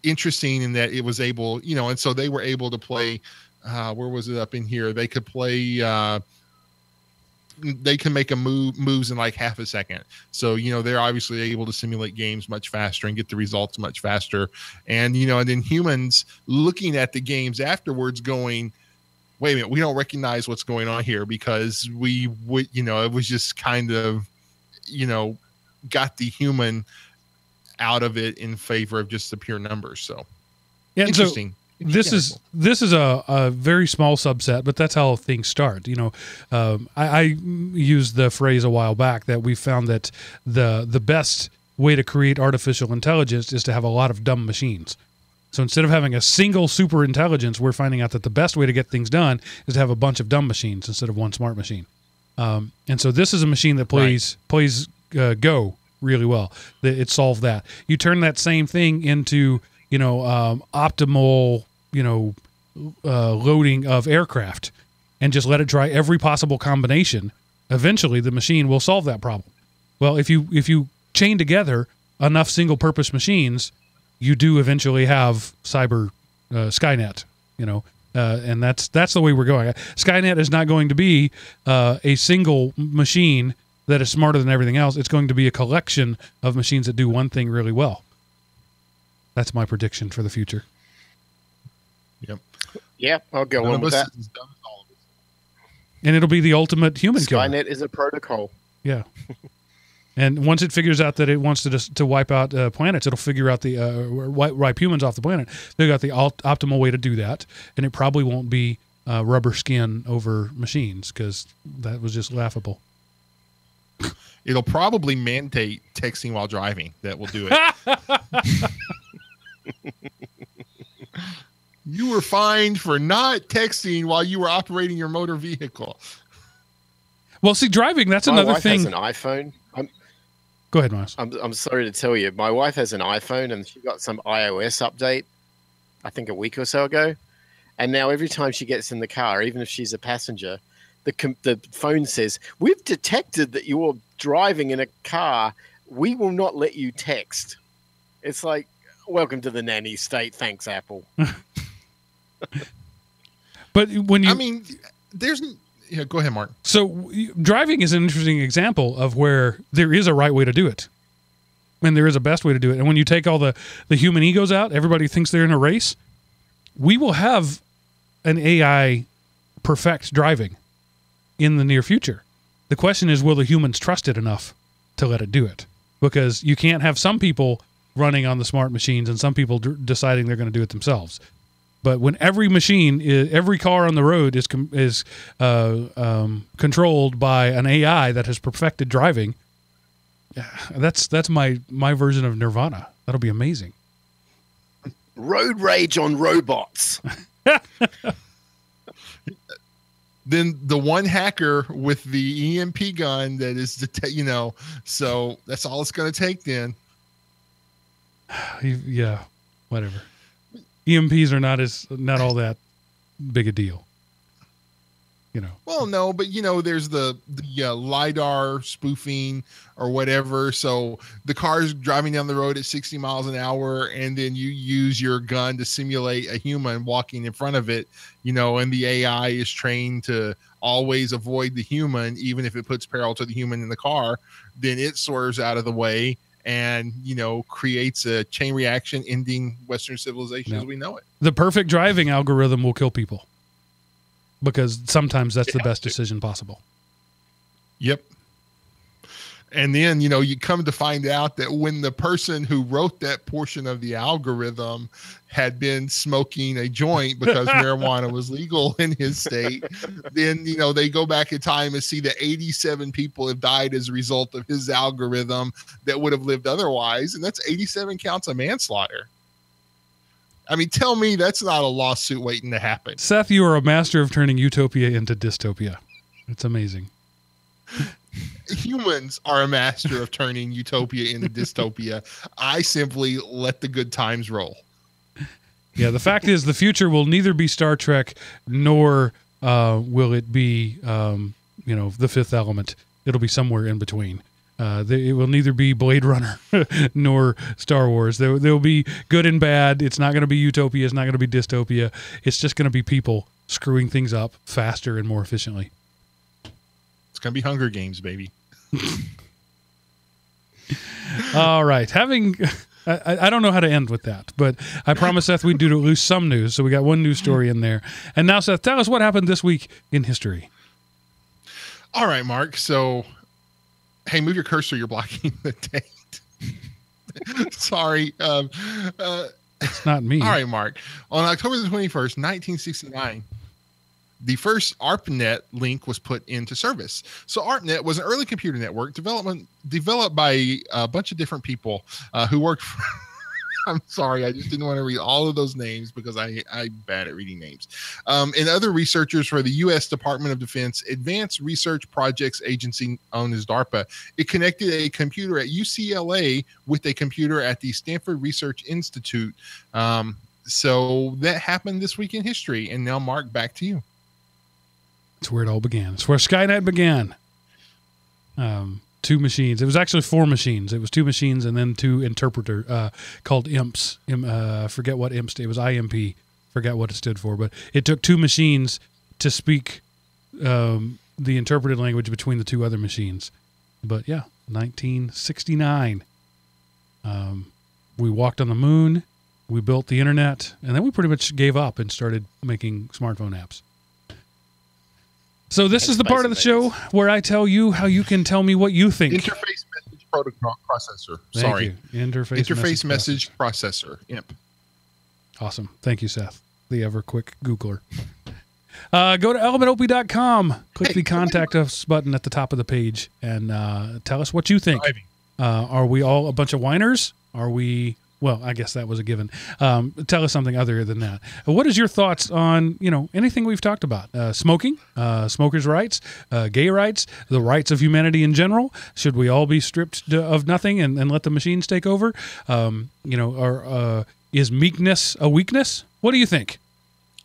interesting in that it was able, and so they were able to play. Where was it up in here? They could play they can make a moves in like half a second. So, they're obviously able to simulate games much faster and get the results much faster. And, and then humans looking at the games afterwards going, wait a minute, we don't recognize what's going on here because we would, it was just kind of, got the human out of it in favor of just the pure numbers. So yeah, interesting. This is a very small subset, but that's how things start. I used the phrase a while back that we found that the best way to create artificial intelligence is to have a lot of dumb machines. So instead of having a single super intelligence, we're finding out that the best way to get things done is to have a bunch of dumb machines instead of one smart machine. And so this is a machine that plays Go really well. It solved that. You turn that same thing into optimal loading of aircraft and just let it try every possible combination. Eventually, the machine will solve that problem. Well, if you chain together enough single-purpose machines, you do eventually have cyber Skynet. And that's the way we're going. Skynet is not going to be a single machine that is smarter than everything else. It's going to be a collection of machines that do one thing really well. That's my prediction for the future. Yep. Yeah, I'll go on with that. And it'll be the ultimate human killer. Skynet is a protocol. Yeah. And once it figures out that it wants to wipe out planets, it'll figure out wipe humans off the planet. Figure out the optimal way to do that, and it probably won't be rubber skin over machines because that was just laughable. It'll probably mandate texting while driving. That will do it. You were fined for not texting while you were operating your motor vehicle. Well, see, driving, that's another thing. My wife has an iPhone. Go ahead, Miles. I'm sorry to tell you. My wife has an iPhone, and she got some iOS update, I think a week or so ago. And now every time she gets in the car, even if she's a passenger, the phone says, "We've detected that you're driving in a car. We will not let you text." It's like, welcome to the nanny state. Thanks, Apple. But when you... Yeah, go ahead, Mark. So driving is an interesting example of where there is a right way to do it. And there is a best way to do it. And when you take all the human egos out, everybody thinks they're in a race. We will have an AI perfect driving in the near future. The question is, will the humans trust it enough to let it do it? Because you can't have some people running on the smart machines and some people deciding they're going to do it themselves. But when every machine, every car on the road is controlled by an AI that has perfected driving, that's my version of Nirvana. That'll be amazing. Road rage on robots. Then the one hacker with the EMP gun that is, so that's all it's going to take then. Yeah, whatever. EMPs are not all that big a deal. Well, no, but there's the LiDAR spoofing or whatever. So the car's driving down the road at 60 miles an hour, and then you use your gun to simulate a human walking in front of it, and the AI is trained to always avoid the human, even if it puts peril to the human in the car. Then it swerves out of the way and, creates a chain reaction ending Western civilization as we know it. The perfect driving algorithm will kill people because sometimes that's the best decision possible. Yep. And then, you come to find out that when the person who wrote that portion of the algorithm had been smoking a joint because marijuana was legal in his state, then, they go back in time and see that 87 people have died as a result of his algorithm that would have lived otherwise. And that's 87 counts of manslaughter. I mean, tell me that's not a lawsuit waiting to happen. Seth, you are a master of turning utopia into dystopia. It's amazing. Humans are a master of turning utopia into dystopia. I simply let the good times roll. Yeah, the fact is the future will neither be Star Trek nor will it be, The Fifth Element. It'll be somewhere in between. It will neither be Blade Runner nor Star Wars. There will be good and bad. It's not going to be utopia. It's not going to be dystopia. It's just going to be people screwing things up faster and more efficiently. going to be Hunger Games, baby. All right. I don't know how to end with that, but I promised Seth we'd do at least some news. So we got one news story in there. And now, Seth, tell us what happened this week in history. All right, Mark. So, hey, move your cursor. You're blocking the date. Sorry. It's not me. All right, Mark. On October the 21st, 1969, the first ARPANET link was put into service. So ARPANET was an early computer network developed by a bunch of different people who worked for I'm sorry, I just didn't want to read all of those names because I'm bad at reading names. And other researchers for the U.S. Department of Defense Advanced Research Projects Agency, known as DARPA. It connected a computer at UCLA with a computer at the Stanford Research Institute. So that happened this week in history. And now, Mark, back to you. It's where it all began. It's where Skynet began. 2 machines. It was actually 4 machines. It was 2 machines and then 2 interpreter called IMPs. Forget what IMPs. It was IMP. Forget what it stood for. But it took 2 machines to speak the interpreted language between the 2 other machines. But yeah, 1969. We walked on the moon. We built the internet, and then we pretty much gave up and started making smartphone apps. So this is the part of the show where I tell you how you can tell me what you think. Interface message protocol processor. Thank you. Interface message processor. IMP. Awesome. Thank you, Seth, the ever quick Googler. Go to elementop.com. Click the contact us button at the top of the page and tell us what you think. Are we all a bunch of whiners? Are we... Well, I guess that was a given. Tell us something other than that. What is your thoughts on, anything we've talked about? Smoking, smokers' rights, gay rights, the rights of humanity in general? Should we all be stripped of nothing and let the machines take over? Is meekness a weakness? What do you think?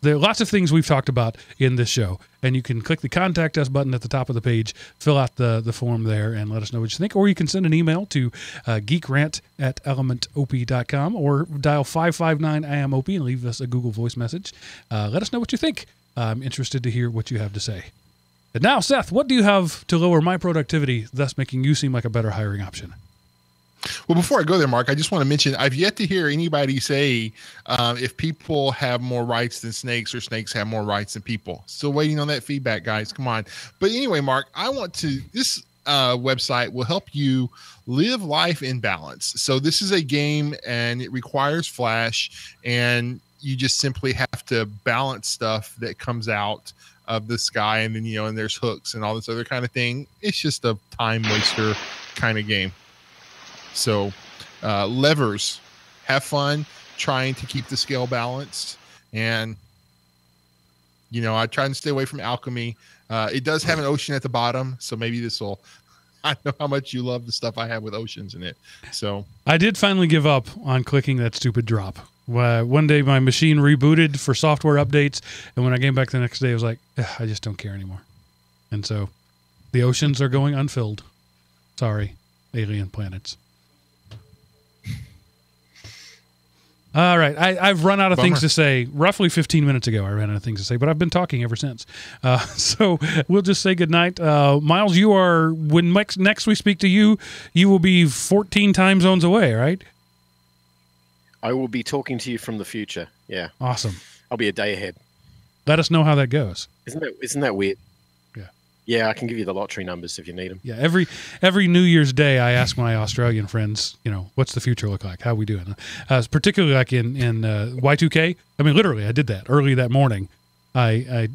There are lots of things we've talked about in this show, and you can click the Contact Us button at the top of the page, fill out the form there, and let us know what you think. Or you can send an email to geekrant@elementop.com or dial 559-IAM-OP and leave us a Google voice message. Let us know what you think. I'm interested to hear what you have to say. And now, Seth, what do you have to lower my productivity, thus making you seem like a better hiring option? Well, before I go there, Mark, I just want to mention I've yet to hear anybody say if people have more rights than snakes or snakes have more rights than people. Still waiting on that feedback, guys. Come on. But anyway, Mark, this website will help you live life in balance. So this is a game and it requires Flash, and you just simply have to balance stuff that comes out of the sky, and then and there's hooks and all this other kind of thing. It's just a time waster kind of game. So levers, have fun trying to keep the scale balanced. And, I try and stay away from alchemy. It does have an ocean at the bottom. So maybe I know how much you love the stuff I have with oceans in it. So I did finally give up on clicking that stupid drop. One day my machine rebooted for software updates. And when I came back the next day, I was like, I just don't care anymore. And so the oceans are going unfilled. Sorry, alien planets. All right. I've run out of things to say. Roughly 15 minutes ago, I ran out of things to say, but I've been talking ever since. So we'll just say goodnight. Miles, when next we speak to you, you will be 14 time zones away, right? I will be talking to you from the future. Yeah. Awesome. I'll be a day ahead. Let us know how that goes. Isn't that weird? Yeah. Yeah, I can give you the lottery numbers if you need them. Yeah, every New Year's Day, I ask my Australian friends, what's the future look like? How are we doing? Particularly like in Y2K. I mean, literally, I did that early that morning. I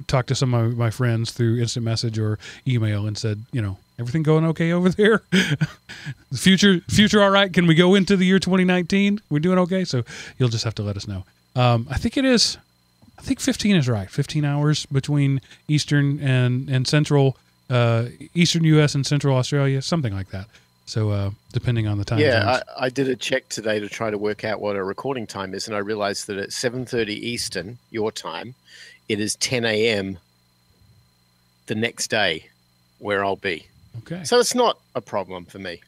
talked to some of my friends through instant message or email and said, everything going okay over there? The future all right? Can we go into the year 2019? We're doing okay? So you'll just have to let us know. I think 15 is right. 15 hours between Eastern and Central, Eastern U.S. and Central Australia, something like that. So depending on the time zones. I did a check today to try to work out what a recording time is, and I realized that at 7:30 Eastern, your time, it is 10 a.m. the next day where I'll be. Okay. So it's not a problem for me.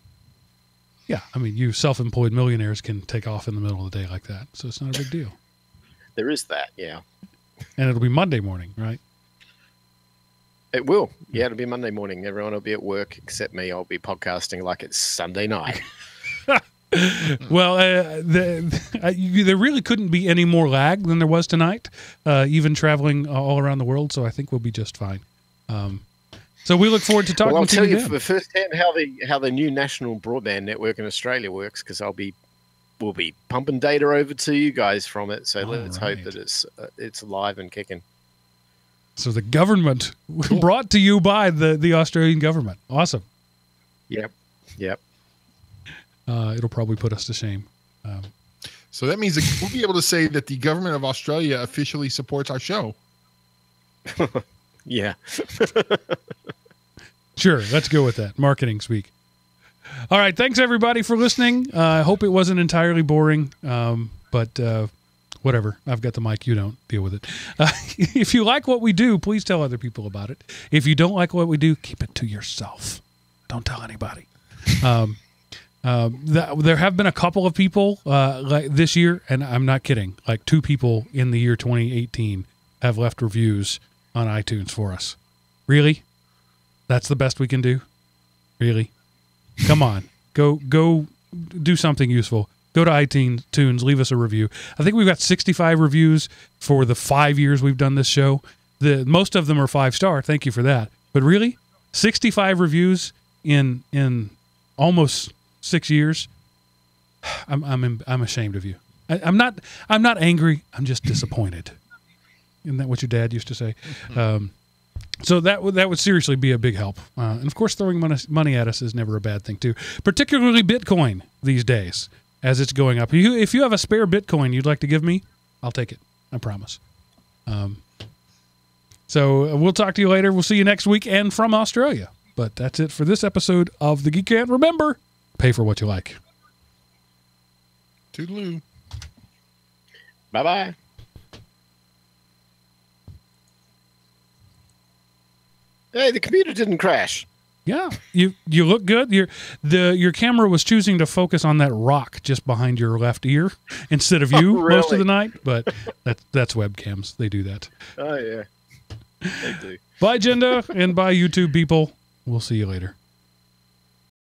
Yeah. I mean, you self-employed millionaires can take off in the middle of the day like that, so it's not a big deal. There is that, yeah. And it'll be Monday morning, right? It will. Yeah, it'll be Monday morning. Everyone will be at work except me. I'll be podcasting like it's Sunday night. Well, there really couldn't be any more lag than there was tonight, even traveling all around the world. So I think we'll be just fine. So we look forward to talking Well, I'll to tell you you for firsthand how the new national broadband network in Australia works, because we'll be pumping data over to you guys from it. So let's hope that it's alive and kicking. So the government brought to you by the Australian government. Awesome. Yep. It'll probably put us to shame. So that means that we'll be able to say that the government of Australia officially supports our show. Yeah. Sure. Let's go with that. Marketing speak. All right. Thanks, everybody, for listening. I hope it wasn't entirely boring, but whatever. I've got the mic. You don't. Deal with it. If you like what we do, please tell other people about it. If you don't like what we do, keep it to yourself. Don't tell anybody. There have been a couple of people like this year, and I'm not kidding, like 2 people in the year 2018 have left reviews on iTunes for us. Really? That's the best we can do? Really? Come on. Go do something useful. Go to iTunes, leave us a review. I think we've got 65 reviews for the 5 years we've done this show. Most of them are 5-star. Thank you for that. But really, 65 reviews in almost 6 years. I'm ashamed of you. I'm not angry. I'm just disappointed. Isn't that what your dad used to say? So that would seriously be a big help. And of course, throwing money at us is never a bad thing too. Particularly Bitcoin these days, as it's going up. If you have a spare Bitcoin you'd like to give me, I'll take it. I promise. So we'll talk to you later. We'll see you next week and from Australia. But that's it for this episode of the GeekRant. Remember, pay for what you like. Toodaloo. Bye-bye. Hey, the computer didn't crash. Yeah, you look good. Your camera was choosing to focus on that rock just behind your left ear instead of you Really? most of the night. But that's webcams. They do that. Oh, yeah. They do. Bye, Jenda, and bye, YouTube people. We'll see you later.